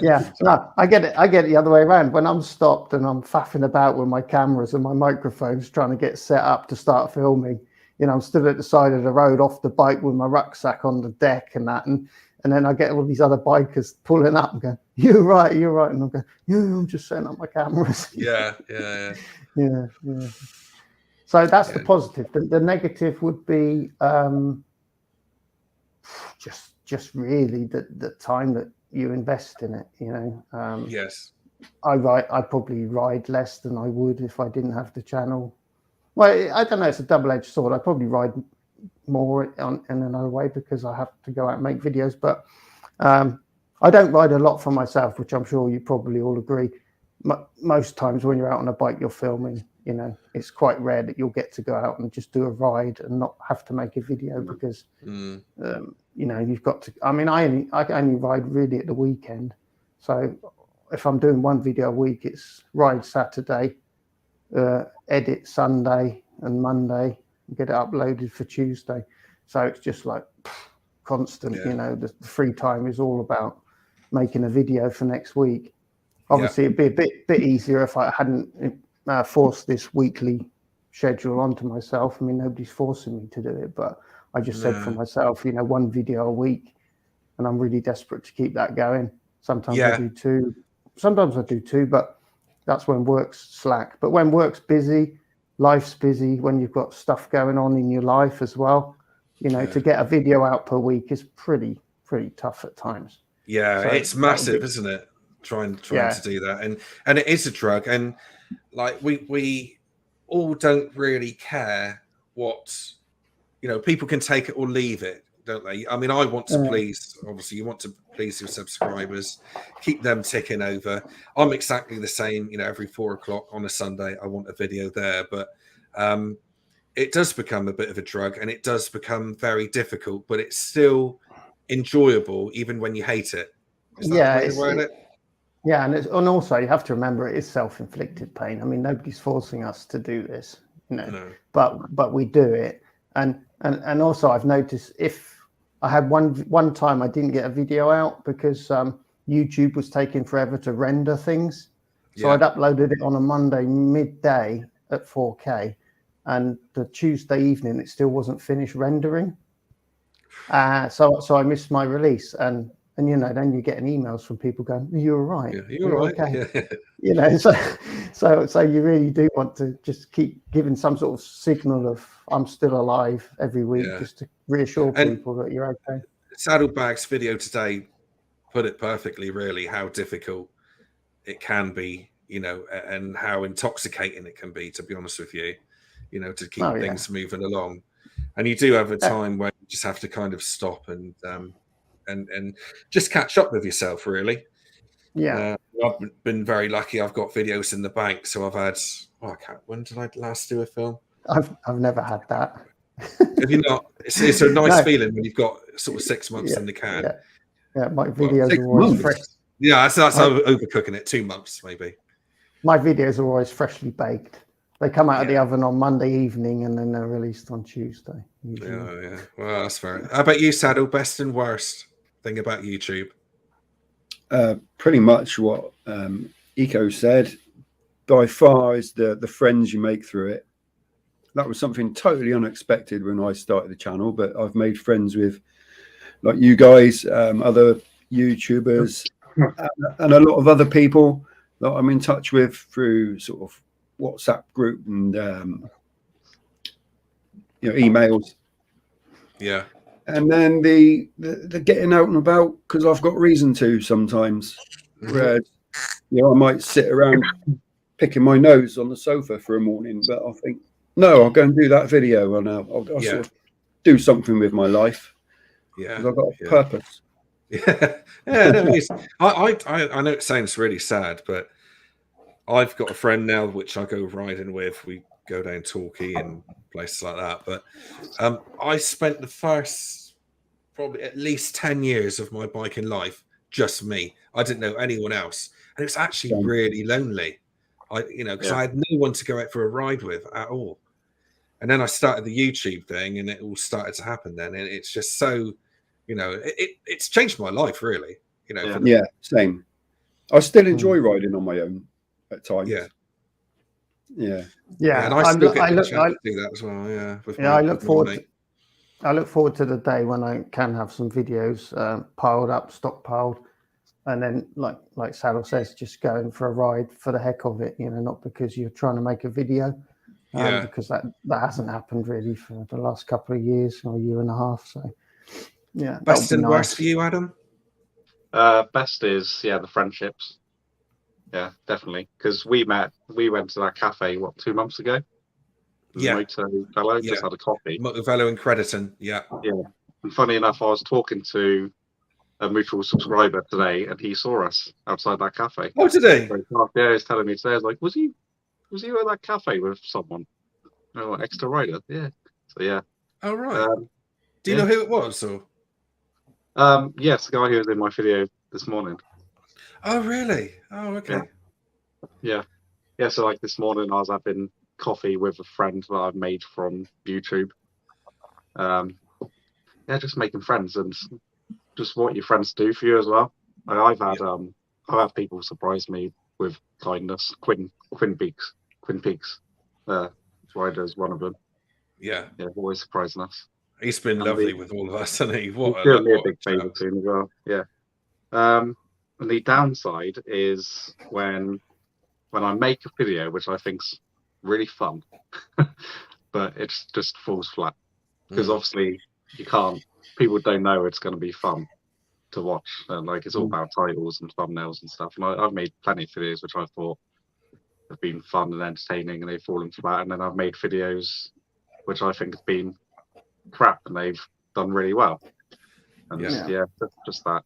Yeah, no, I get it. I get it the other way around. When I'm stopped and I'm faffing about with my cameras and my microphones trying to get set up to start filming, you know, I'm stood at the side of the road off the bike with my rucksack on the deck and that, and then I get all these other bikers pulling up and going, "You're right," and I'm going, "Yeah, I'm just setting up my cameras." Yeah. So that's the positive. The negative would be just really the time that you invest in it, you know. Yes. I probably ride less than I would if I didn't have the channel. Well, I don't know, it's a double-edged sword. I probably ride more in another way because I have to go out and make videos, but I don't ride a lot for myself, which I'm sure you probably all agree. Most times when you're out on a bike, you're filming, you know, it's quite rare that you'll get to go out and just do a ride and not have to make a video because, you know, you've got to, I mean, I only ride really at the weekend. So if I'm doing one video a week, it's ride Saturday, edit Sunday and Monday, and get it uploaded for Tuesday. So it's just like constant, you know, the free time is all about making a video for next week. Obviously, it'd be a bit easier if I hadn't forced this weekly schedule onto myself. I mean, nobody's forcing me to do it, but I just said for myself, you know, one video a week, and I'm really desperate to keep that going. Sometimes I do two. Sometimes I do two, but that's when work's slack. But when work's busy, life's busy, when you've got stuff going on in your life as well, you know, to get a video out per week is pretty tough at times. Yeah, so it's massive, isn't it? Trying to do that, and it is a drug, and like we all don't really care what, you know, people can take it or leave it, don't they? I mean, I want to please, obviously you want to please your subscribers, keep them ticking over. I'm exactly the same, you know, every 4 o'clock on a Sunday I want a video there, but it does become a bit of a drug and it does become very difficult, but it's still enjoyable even when you hate it. Is that the way to word it? Yeah, and also you have to remember it is self-inflicted pain. I mean, nobody's forcing us to do this, you know, but we do it. And also I've noticed if I had one time I didn't get a video out because YouTube was taking forever to render things. So I'd uploaded it on a Monday midday at 4K, and the Tuesday evening it still wasn't finished rendering. So I missed my release, and you know, then you're getting emails from people going, "You're right, you're right." Okay. You know, so you really do want to just keep giving some sort of signal of I'm still alive every week, just to reassure people that you're okay. Saddlebag's video today put it perfectly, really, how difficult it can be, you know, and how intoxicating it can be, to be honest with you, you know, to keep things moving along. And you do have a time where you just have to kind of stop and just catch up with yourself, really. I've been very lucky. I've got videos in the bank, so I've had. When did I last do a film? I've never had that. Have you not? It's a nice feeling when you've got sort of 6 months in the can. Yeah, my videos are always fresh. Yeah, that's overcooking it. 2 months maybe. My videos are always freshly baked. They come out of the oven on Monday evening and then they're released on Tuesday. Usually. Yeah. Well, that's fair. How about you, Saddle? Best and worst thing about YouTube? Pretty much what Eco said. By far is the friends you make through it. That was something totally unexpected when I started the channel, but I've made friends with like you guys, other YouTubers, and a lot of other people that I'm in touch with through sort of WhatsApp group and emails. Yeah. And then the getting out and about because I've got reason to sometimes. Whereas, I might sit around picking my nose on the sofa for a morning, but I think, no, I'll go and do that video and I'll sort of do something with my life. Yeah. Because I've got a purpose. Yeah. No, I know it sounds really sad, but I've got a friend now which I go riding with. We go down Torquay and places like that. But I spent the first probably at least 10 years of my biking life just me. I didn't know anyone else. And it was actually really lonely. Because I had no one to go out for a ride with at all. And then I started the YouTube thing and it all started to happen then. And it's just so, it's changed my life really. Same. I still enjoy riding on my own at times. Yeah. And I still get the chance to do that as well. Yeah. I look forward to the day when I can have some videos piled up, stockpiled, and then like Saddle says, just going for a ride for the heck of it, not because you're trying to make a video, because that hasn't happened really for the last couple of years or a year and a half. So best and worst for you, Adam? Best is the friendships. Yeah, definitely. Because we went to that cafe 2 months ago. Motovello, just had a coffee. Motovello in Crediton, Yeah. And funny enough, I was talking to a mutual subscriber today, and he saw us outside that cafe. Oh, did he? Yeah, he was telling me today. I was like, was you at that cafe with someone? Exeter rider. Yeah. So yeah. Oh right. Do you know who it was? Or yes, the guy who was in my video this morning. Oh really? Oh okay. Yeah. So like this morning, I was having coffee with a friend that I've made from YouTube. Just making friends and just what your friends do for you as well. I've had people surprise me with kindness. Quinn Peaks, rider's one of them. Yeah, always surprising us. He's been lovely with all of us, hasn't he? He's doing me a big favour soon as well. Yeah. And the downside is when I make a video, which I think's really fun, but it just falls flat because obviously people don't know it's going to be fun to watch, and it's all about titles and thumbnails and stuff. And I've made plenty of videos which I thought have been fun and entertaining, and they've fallen flat. And then I've made videos which I think have been crap, and they've done really well. And just that.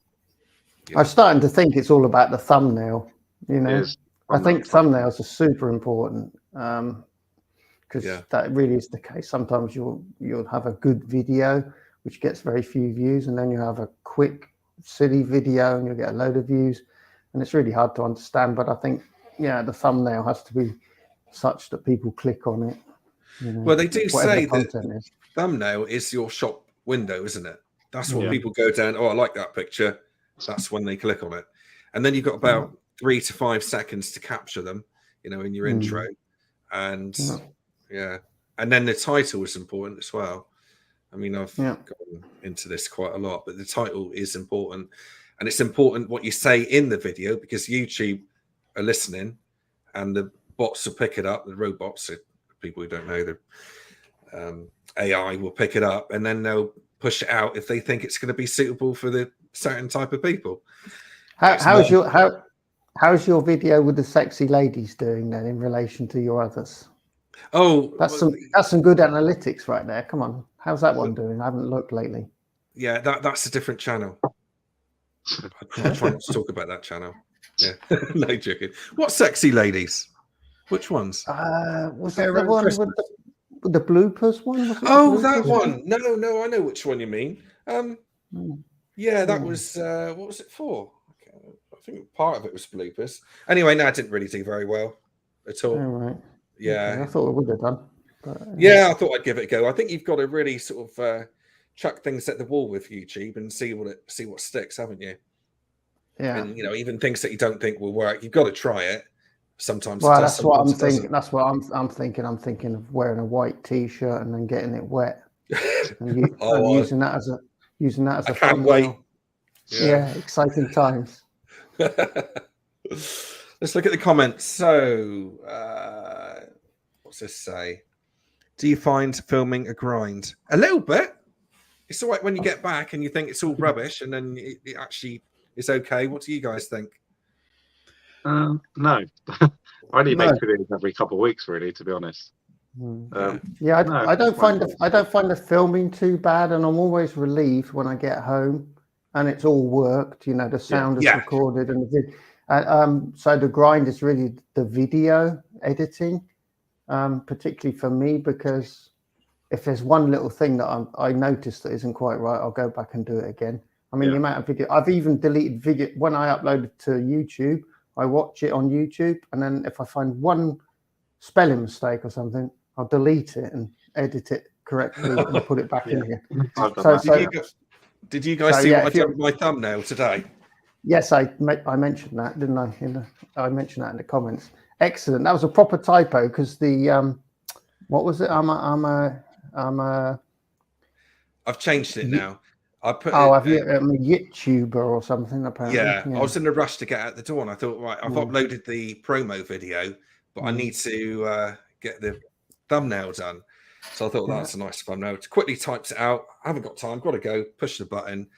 I'm starting to think it's all about the thumbnail. I think thumbnails are super important because that really is the case. Sometimes you'll have a good video which gets very few views, and then you have a quick silly video and you'll get a load of views, and it's really hard to understand. But I think the thumbnail has to be such that people click on it. Well, they do say that thumbnail is your shop window, isn't it? That's what people go down. Oh, I like that picture. That's when they click on it, and then you've got about 3 to 5 seconds to capture them, in your intro, and and then the title is important as well. I mean, I've gone into this quite a lot, but the title is important, and it's important what you say in the video because YouTube are listening, and the bots will pick it up. The robots, people who don't know, the AI will pick it up, and then they'll push it out if they think it's going to be suitable for the certain type of people. How's your video with the sexy ladies doing then in relation to your others? Oh, that's some good analytics right there. Come on, how's that one doing? I haven't looked lately. Yeah, that's a different channel. I'm trying not to talk about that channel. Yeah, no joking. What sexy ladies? Which ones? Was that the one with the bloopers one? Oh, that one. No, I know which one you mean. Yeah, that was what was it for? I think part of it was bloopers. Anyway, no, I didn't really do very well at all. All right. Yeah, okay, I thought it would have done. But, yeah, I thought I'd give it a go. I think you've got to really sort of chuck things at the wall with YouTube and see what sticks, haven't you? yeah. And even things that you don't think will work, you've got to try it. Sometimes Well, it does, that's what I'm sometimes it thinking. That's what I'm thinking. I'm thinking of wearing a white T-shirt and then getting it wet and, and using that as a I can't thumbnail. wait. Yeah, exciting times. Let's look at the comments. So, what's this say? Do you find filming a grind? A little bit. It's all right when you get back and you think it's all rubbish, and then it actually is okay. What do you guys think? No, I only make videos every couple of weeks, really, to be honest. Yeah, I don't find the filming too bad, and I'm always relieved when I get home and it's all worked. The sound is recorded and so the grind is really the video editing, particularly for me, because if there's one little thing that I noticed that isn't quite right, I'll go back and do it again. I mean, the amount of video I've even deleted video when I upload it to YouTube. I watch it on YouTube, and then if I find one spelling mistake or something, I'll delete it and edit it correctly and put it back in again. Did you guys see what I did with my thumbnail today? Yes, I mentioned that, didn't I? I mentioned that in the comments. Excellent. That was a proper typo because the what was it? I've changed it now. I put. I'm a YouTuber or something. Apparently. Yeah, I was in a rush to get out the door, and I thought, right, I've uploaded the promo video, but I need to get the thumbnail done. So I thought that's a nice thumbnail. Quickly types it out. I haven't got time. Got to go. Push the button.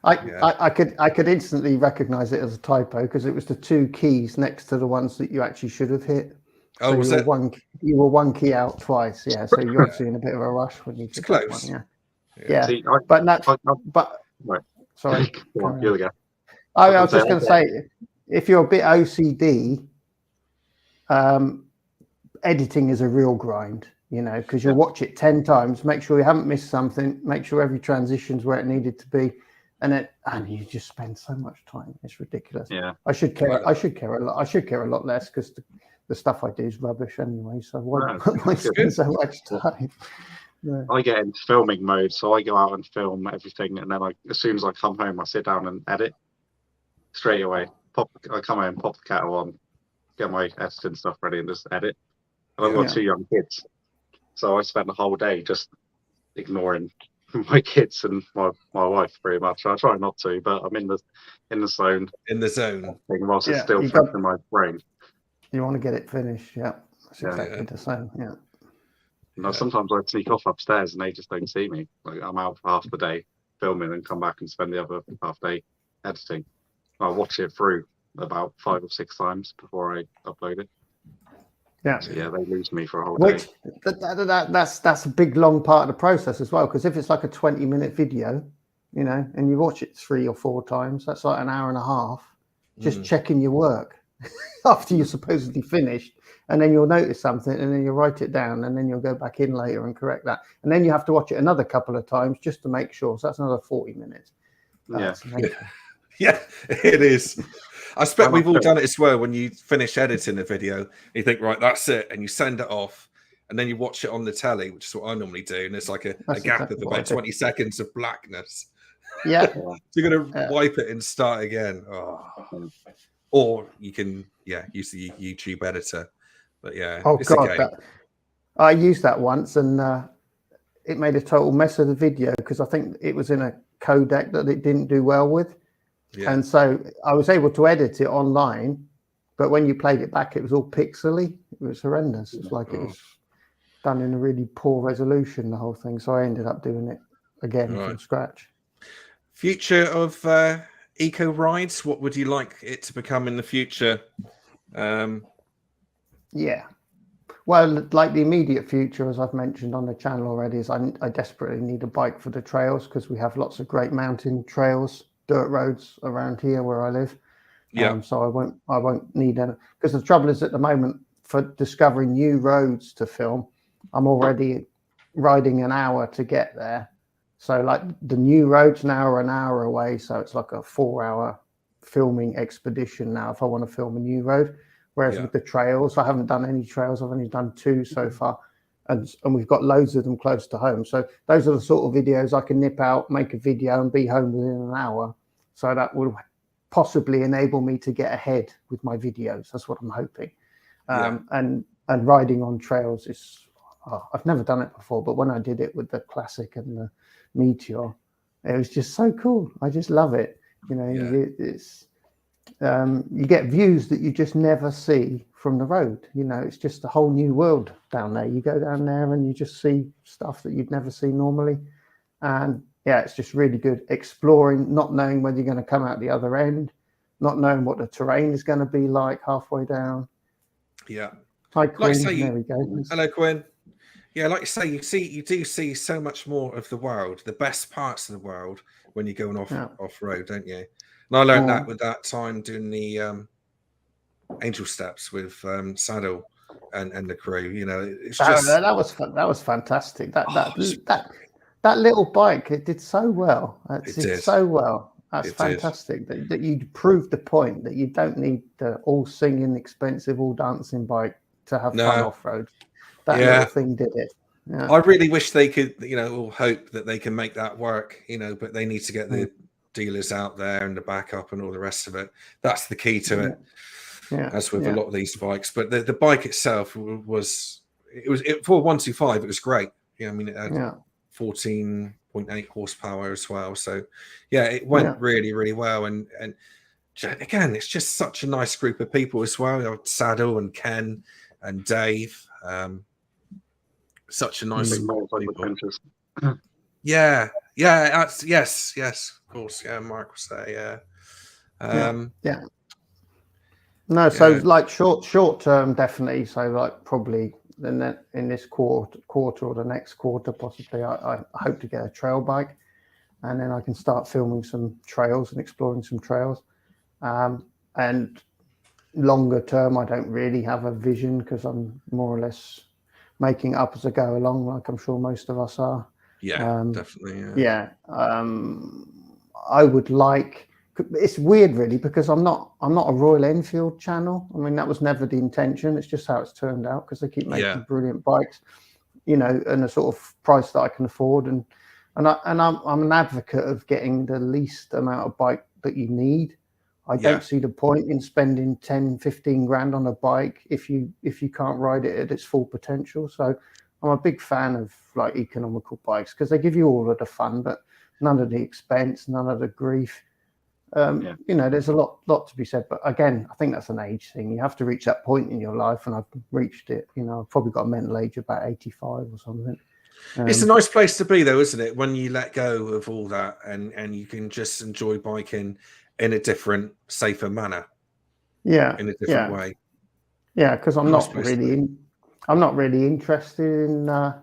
I could instantly recognize it as a typo because it was the two keys next to the ones that you actually should have hit. Oh, so was it? You were one key out twice. Yeah, so you're obviously in a bit of a rush when you did that one. Yeah. See, sorry. You're the guy. I was just going to say, if you're a bit OCD, editing is a real grind, because you'll watch it 10 times, make sure you haven't missed something, make sure every transition's where it needed to be, and you just spend so much time. It's ridiculous. Yeah. I should care a lot. I should care a lot less because the stuff I do is rubbish anyway. So why spend so much time? Yeah. I get into filming mode, so I go out and film everything, and then as soon as I come home, I sit down and edit straight away. I come home, pop the kettle on, get my editing stuff ready, and just edit. And I've got 2 young kids, so I spend the whole day just ignoring my kids and my wife pretty much. I try not to, but I'm in the zone. In the zone. Whilst it's still fresh in my brain. You want to get it finished, That's exactly the same, Sometimes I sneak off upstairs and they just don't see me. Like I'm out for half the day filming and come back and spend the other half day editing. I'll watch it through about 5 or 6 times before I upload it. Yeah. So they lose me for a whole day. That's a big long part of the process as well, because if it's like a 20-minute video, and you watch it 3 or 4 times, that's like an hour and a half just checking your work after you're supposedly finished. And then you'll notice something and then you'll write it down and then you'll go back in later and correct that. And then you have to watch it another couple of times just to make sure. So that's another 40 minutes. Yeah, it is. I expect we've all done it as well. When you finish editing a video, you think, right, that's it. And you send it off and then you watch it on the telly, which is what I normally do. And there's like a gap of about 20 seconds of blackness. Yeah. So you're going to wipe it and start again. Or you can, use the YouTube editor. But I used that once and it made a total mess of the video because I think it was in a codec that it didn't do well with. Yeah. And so I was able to edit it online, but when you played it back, it was all pixely. It was horrendous. It's like it was done in a really poor resolution, the whole thing. So I ended up doing it again from scratch. Future of Eco Rides, what would you like it to become in the future? Well, like the immediate future, as I've mentioned on the channel already, is I desperately need a bike for the trails because we have lots of great mountain trails, dirt roads around here where I live. So I won't need any, because the trouble is at the moment for discovering new roads to film, I'm already riding an hour to get there. So like the new roads now are an hour away, so it's like a 4-hour filming expedition now if I want to film a new road. Whereas with the trails, I haven't done any trails. I've only done 2 so far. And we've got loads of them close to home. So those are the sort of videos I can nip out, make a video and be home within an hour. So that will possibly enable me to get ahead with my videos. That's what I'm hoping. And riding on trails is, I've never done it before, but when I did it with the Classic and the Meteor, it was just so cool. I just love it. You know, it's you get views that you just never see from the road. You know, it's just a whole new world down there. You go down there and you just see stuff that you'd never see normally. And yeah, it's just really good exploring, not knowing whether you're going to come out the other end, not knowing what the terrain is going to be like halfway down. Yeah. Hi, Quinn. Like there we go. Hello, Quinn. Yeah, like you say, you do see so much more of the world, the best parts of the world when you're going off road, don't you? And I learned that with that time doing the Angel Steps with Saddle and the crew. You know, it's just that was fantastic. That little bike, it did so well. It did so well. That's fantastic. That you proved the point that you don't need the all singing, expensive, all dancing bike to have fun off road. That little thing did it. Yeah. I really wish they could, you know, or hope that they can make that work, you know, but they need to get the dealers out there and the backup and all the rest of it. That's the key to it. Yeah. As with a lot of these bikes. But the bike itself was for 125, it was great. Yeah, I mean, it had 14.8 horsepower as well. So yeah, it went really, really well. And again, it's just such a nice group of people as well. You know, Saddle and Ken and Dave. Such a nice group of people. Yeah, that's, yes, of course. Yeah, Mark was there. No, so like short term, definitely. So like probably in this quarter or the next quarter, possibly, I hope to get a trail bike, and then I can start filming some trails and exploring some trails. And longer term, I don't really have a vision because I'm more or less making it up as I go along, like I'm sure most of us are. Yeah, definitely. Yeah. I would like. It's weird, really, because I'm not a Royal Enfield channel. I mean, that was never the intention. It's just how it's turned out because they keep making brilliant bikes, you know, and a sort of price that I can afford. And I'm an advocate of getting the least amount of bike that you need. I don't see the point in spending 10, 15 grand on a bike if you can't ride it at its full potential. So I'm a big fan of like economical bikes because they give you all of the fun, but none of the expense, none of the grief. You know, there's a lot to be said, but again, I think that's an age thing. You have to reach that point in your life, and I've reached it. You know, I've probably got a mental age of about 85 or something. It's a nice place to be, though, isn't it? When you let go of all that and you can just enjoy biking in a different, safer manner. Yeah, in a different way. Yeah, because I'm not really interested in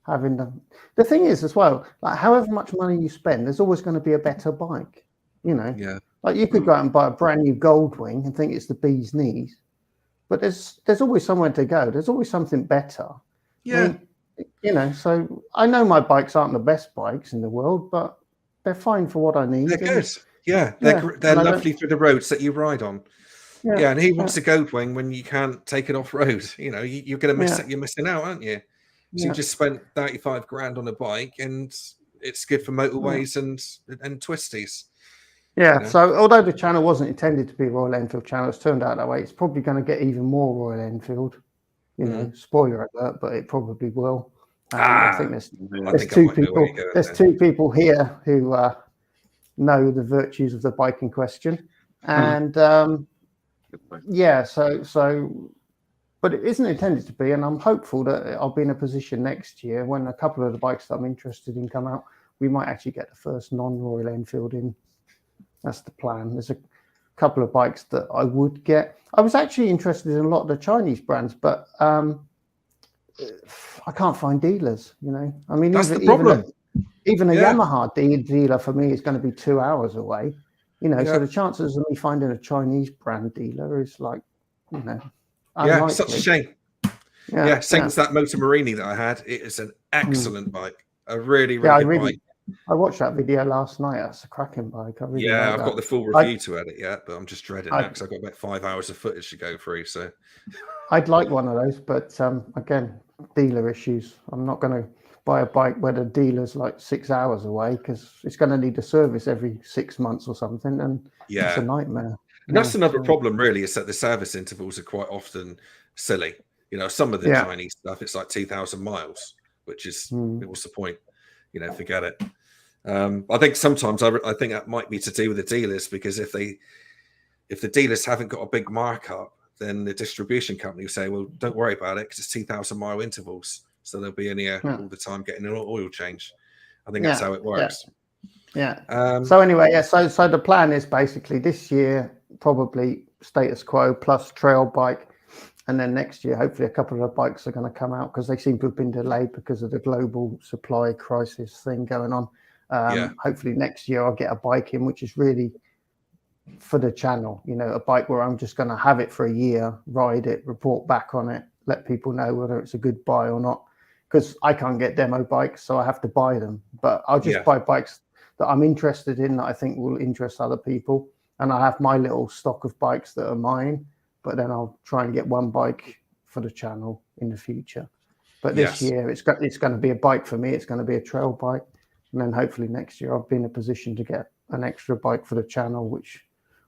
having them. The thing is, as well, like however much money you spend, there's always going to be a better bike. You know, like you could go out and buy a brand new Goldwing and think it's the bee's knees, but there's always somewhere to go. There's always something better. Yeah. I mean, you know, so I know my bikes aren't the best bikes in the world, but they're fine for what I need. They're good. Yeah, they're lovely for the roads that you ride on. Yeah, and who wants a Goldwing when you can't take it off road? You know, you're going to miss it. You're missing out, aren't you? So you just spent 35 grand on a bike, and it's good for motorways and twisties. Yeah, you know? So although the channel wasn't intended to be a Royal Enfield channel, it's turned out that way. It's probably going to get even more Royal Enfield. You know, spoiler alert, but it probably will. I think there's two people. There's two people here who know the virtues of the bike in question, and but it isn't intended to be. And I'm hopeful that I'll be in a position next year when a couple of the bikes that I'm interested in come out. We might actually get the first non-Royal Enfield in. That's the plan. There's a couple of bikes that I would get. I was actually interested in a lot of the Chinese brands, but I can't find dealers. You know, I mean, that's the problem. Even a Yamaha dealer for me is going to be 2 hours away. You know, so the chances of me finding a Chinese brand dealer is like, you know, unlikely. Such a shame. Same as that Motor Marini that I had. It is an excellent bike, a really, really good bike. I watched that video last night. That's a cracking bike. I really like I've that. got the full review to edit yet, but I'm just dreading that because I've got about 5 hours of footage to go through. So I'd like one of those, but again, dealer issues. I'm not going to buy a bike where the dealer's like 6 hours away because it's going to need a service every 6 months or something, and it's a nightmare. And that's another problem, really, is that the service intervals are quite often silly. You know, some of the Chinese stuff, it's like 2,000 miles, which is what's the point? You know, forget it. I think sometimes I think that might be to do with the dealers, because if the dealers haven't got a big markup, then the distribution company will say, well, don't worry about it because it's 2,000-mile intervals, so they'll be in here all the time getting an oil change. I think that's how it works. So anyway, so the plan is basically this year probably status quo plus trail bike, and then next year hopefully a couple of the bikes are going to come out because they seem to have been delayed because of the global supply crisis thing going on. Hopefully next year I'll get a bike in which is really for the channel, you know, a bike where I'm just going to have it for a year, ride it, report back on it, let people know whether it's a good buy or not, because I can't get demo bikes, so I have to buy them. But I'll just buy bikes that I'm interested in, that I think will interest other people, and I have my little stock of bikes that are mine, but then I'll try and get one bike for the channel in the future. But this year it's going to be a bike for me. It's going to be a trail bike, and then hopefully next year I'll be in a position to get an extra bike for the channel, which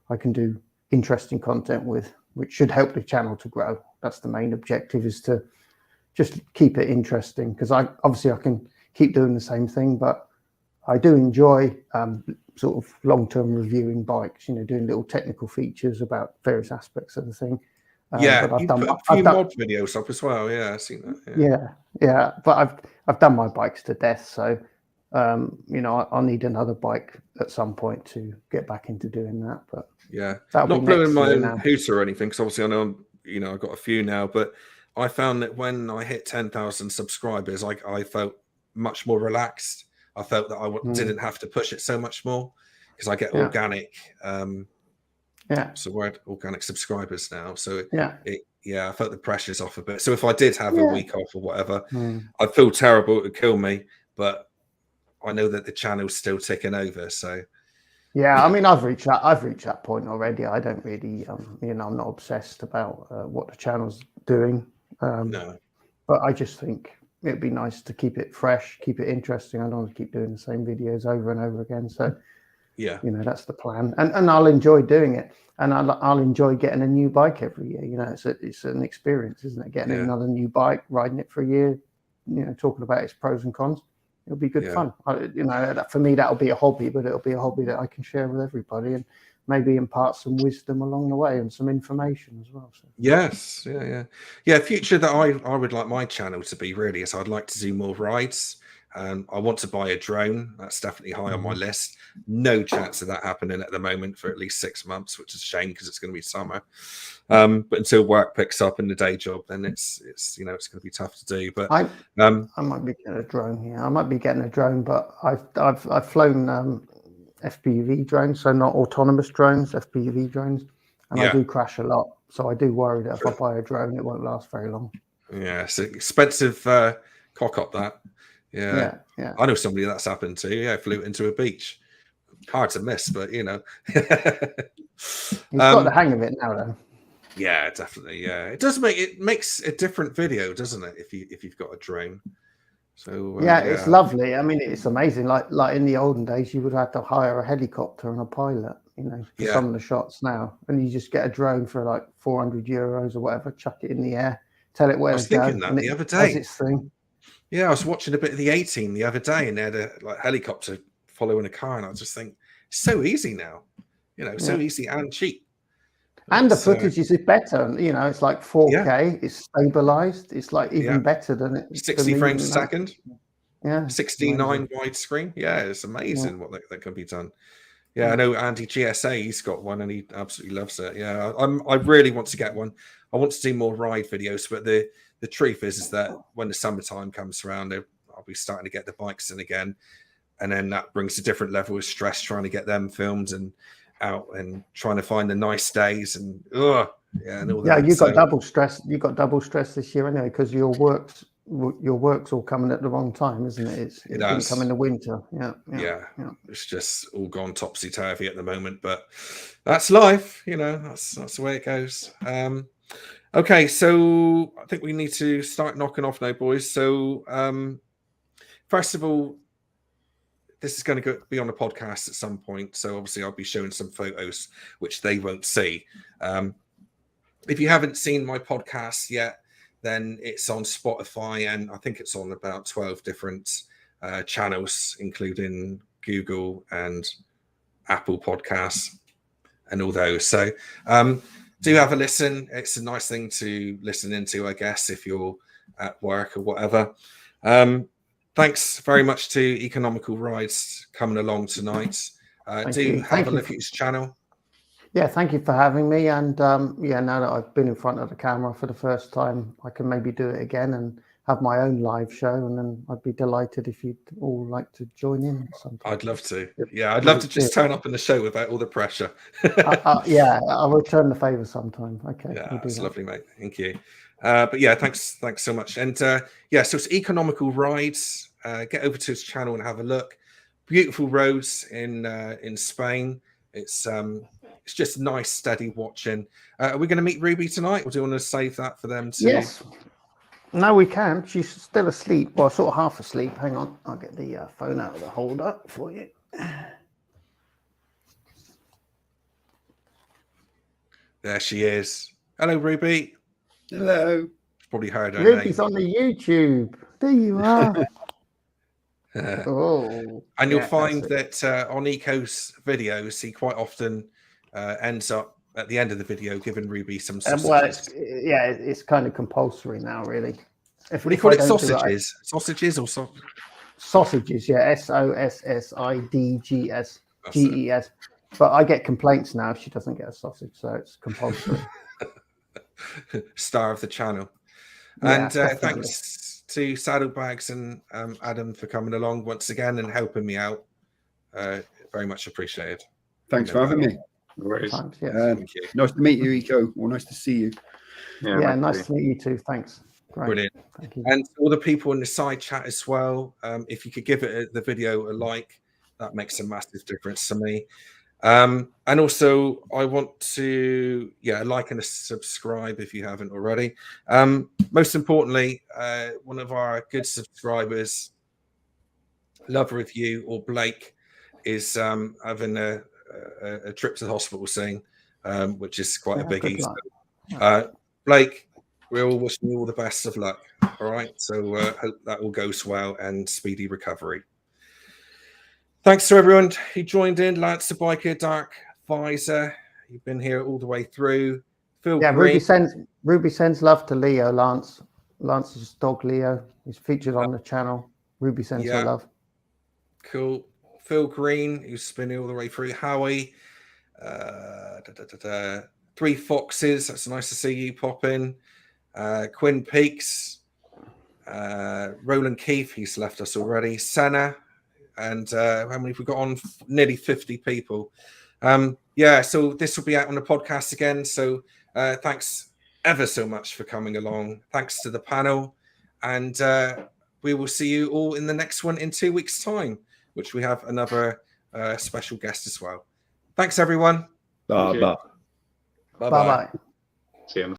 I can do interesting content with, which should help the channel to grow. That's the main objective, is to just keep it interesting, because I can keep doing the same thing, but I do enjoy sort of long-term reviewing bikes, you know, doing little technical features about various aspects of the thing. But I've done a few mod videos up as well. Yeah, I've seen that. But I've done my bikes to death, so you know, I'll need another bike at some point to get back into doing that. But not blowing my own hooter or anything, because obviously I know, you know, I've got a few now, but I found that when I hit 10,000 subscribers, I felt much more relaxed. I felt that I didn't have to push it so much more, because I get organic. So we're at organic subscribers now. So I felt the pressure's off a bit. So if I did have a week off or whatever, I'd feel terrible. It would kill me, but I know that the channel's still ticking over. So I mean, I've reached that point already. I don't really, you know, I'm not obsessed about what the channel's doing. No, but I just think it'd be nice to keep it fresh, keep it interesting. I don't want to keep doing the same videos over and over again. So you know, that's the plan, and I'll enjoy doing it, and I'll enjoy getting a new bike every year. You know, it's an experience, isn't it? Getting another new bike, riding it for a year, you know, talking about its pros and cons. It'll be good fun. You know, for me, that'll be a hobby, but it'll be a hobby that I can share with everybody, and maybe impart some wisdom along the way and some information as well. So. Yes, future that I would like my channel to be really is I'd like to do more rides. I want to buy a drone. That's definitely high on my list. No chance of that happening at the moment for at least 6 months, which is a shame because it's going to be summer. But until work picks up in the day job, then it's you know, it's going to be tough to do. But I might be getting a drone. Yeah, I might be getting a drone, but I've flown FPV drones, so not autonomous drones, FPV drones, and I do crash a lot. So I do worry that if I buy a drone, it won't last very long. Yeah, it's an expensive cock up that. Yeah. I know somebody that's happened to. Yeah, flew into a beach. Hard to miss, but you know. He's got the hang of it now, though. Yeah, definitely. Yeah, it makes a different video, doesn't it? If you've got a drone. So it's lovely. I mean, it's amazing. Like in the olden days, you would have to hire a helicopter and a pilot, you know, for some of the shots now, and you just get a drone for like €400 or whatever, chuck it in the air, tell it where to go. I was thinking that the other day. Its thing. Yeah, I was watching a bit of the A-Team the other day, and they had a helicopter following a car, and I just think it's so easy now, you know, so easy and cheap. And the footage is better, you know. It's like 4K. It's stabilized. It's like even better than it. 60 frames a second. Yeah, 69 widescreen. Yeah, it's amazing what that can be done. Yeah, I know Andy GSA. He's got one, and he absolutely loves it. Yeah, I really want to get one. I want to do more ride videos, but the truth is that when the summertime comes around, I'll be starting to get the bikes in again, and then that brings a different level of stress trying to get them filmed and out and trying to find the nice days and and all that. You got double stress. You got double stress this year anyway because your work's your work's all coming at the wrong time, isn't it? It didn't come in the winter. Yeah. It's just all gone topsy-turvy at the moment, but that's life, that's the way it goes. Okay, so I think we need to start knocking off now, boys. So first of all, this is going to be on a podcast at some point, so obviously I'll be showing some photos which they won't see. If you haven't seen my podcast yet, then it's on Spotify, and I think it's on about 12 different channels, including Google and Apple Podcasts and all those. So do have a listen. It's a nice thing to listen into, I guess, if you're at work or whatever. Thanks very much to Economical Rides coming along tonight. Do have a look at his channel. Yeah, thank you for having me. And now that I've been in front of the camera for the first time, I can maybe do it again and have my own live show. And then I'd be delighted if you'd all like to join in sometime. I'd love to. Yeah, I'd love to just turn up in the show without all the pressure. Yeah, I'll return the favor sometime. Okay. Yeah, that's lovely, mate. Thank you. But yeah, thanks so much. And so it's Economical Rides. Get over to his channel and have a look. Beautiful roads in Spain. It's just nice, steady watching. Are we going to meet Ruby tonight, or do you want to save that for them too? Yes. No, we can. She's still asleep. Well, sort of half asleep. Hang on. I'll get the phone out of the holder for you. There she is. Hello, Ruby. Hello. Probably heard her Ruby's name. on the YouTube. There you are. And you'll find that on Eco's videos, he quite often ends up at the end of the video giving Ruby some sausages. Well, it's kind of compulsory now, really. What do you call it? Sausages? Sausages or sausages? Yeah, SOSSIDGS GES. But I get complaints now if she doesn't get a sausage, so it's compulsory. Star of the channel. Yeah, and thanks to Saddlebags and Adam for coming along once again and helping me out. Very much appreciated. Thanks for having me. Thanks, yes. Thank you. Nice to meet you, Eco. Well, nice to see you. Yeah, nice to meet you too. Thanks. Great. Brilliant. Thank you. And all the people in the side chat as well. If you could give the video a like, that makes a massive difference to me. And also, I want to like and subscribe if you haven't already. Most importantly, one of our good subscribers, Love Review, or Blake, is having a trip to the hospital soon, which is quite a biggie. So, Blake, we're all wishing you all the best of luck. All right, so hope that all goes well and speedy recovery. Thanks to everyone who joined in. Lance the Biker, Dark Visor, you've been here all the way through. Phil Green. Ruby sends love to Leo. Lance's dog Leo. He's featured on the channel. Ruby sends her love. Cool. Phil Green, who's spinning all the way through. Howie. Three Foxes. That's nice to see you pop in. Quinn Peaks. Roland Keefe, he's left us already. Senna. And how many have we got on? Nearly 50 people. So this will be out on the podcast again. So thanks ever so much for coming along. Thanks to the panel. And we will see you all in the next one in 2 weeks' time, which we have another special guest as well. Thanks, everyone. Bye-bye. Bye-bye. See you.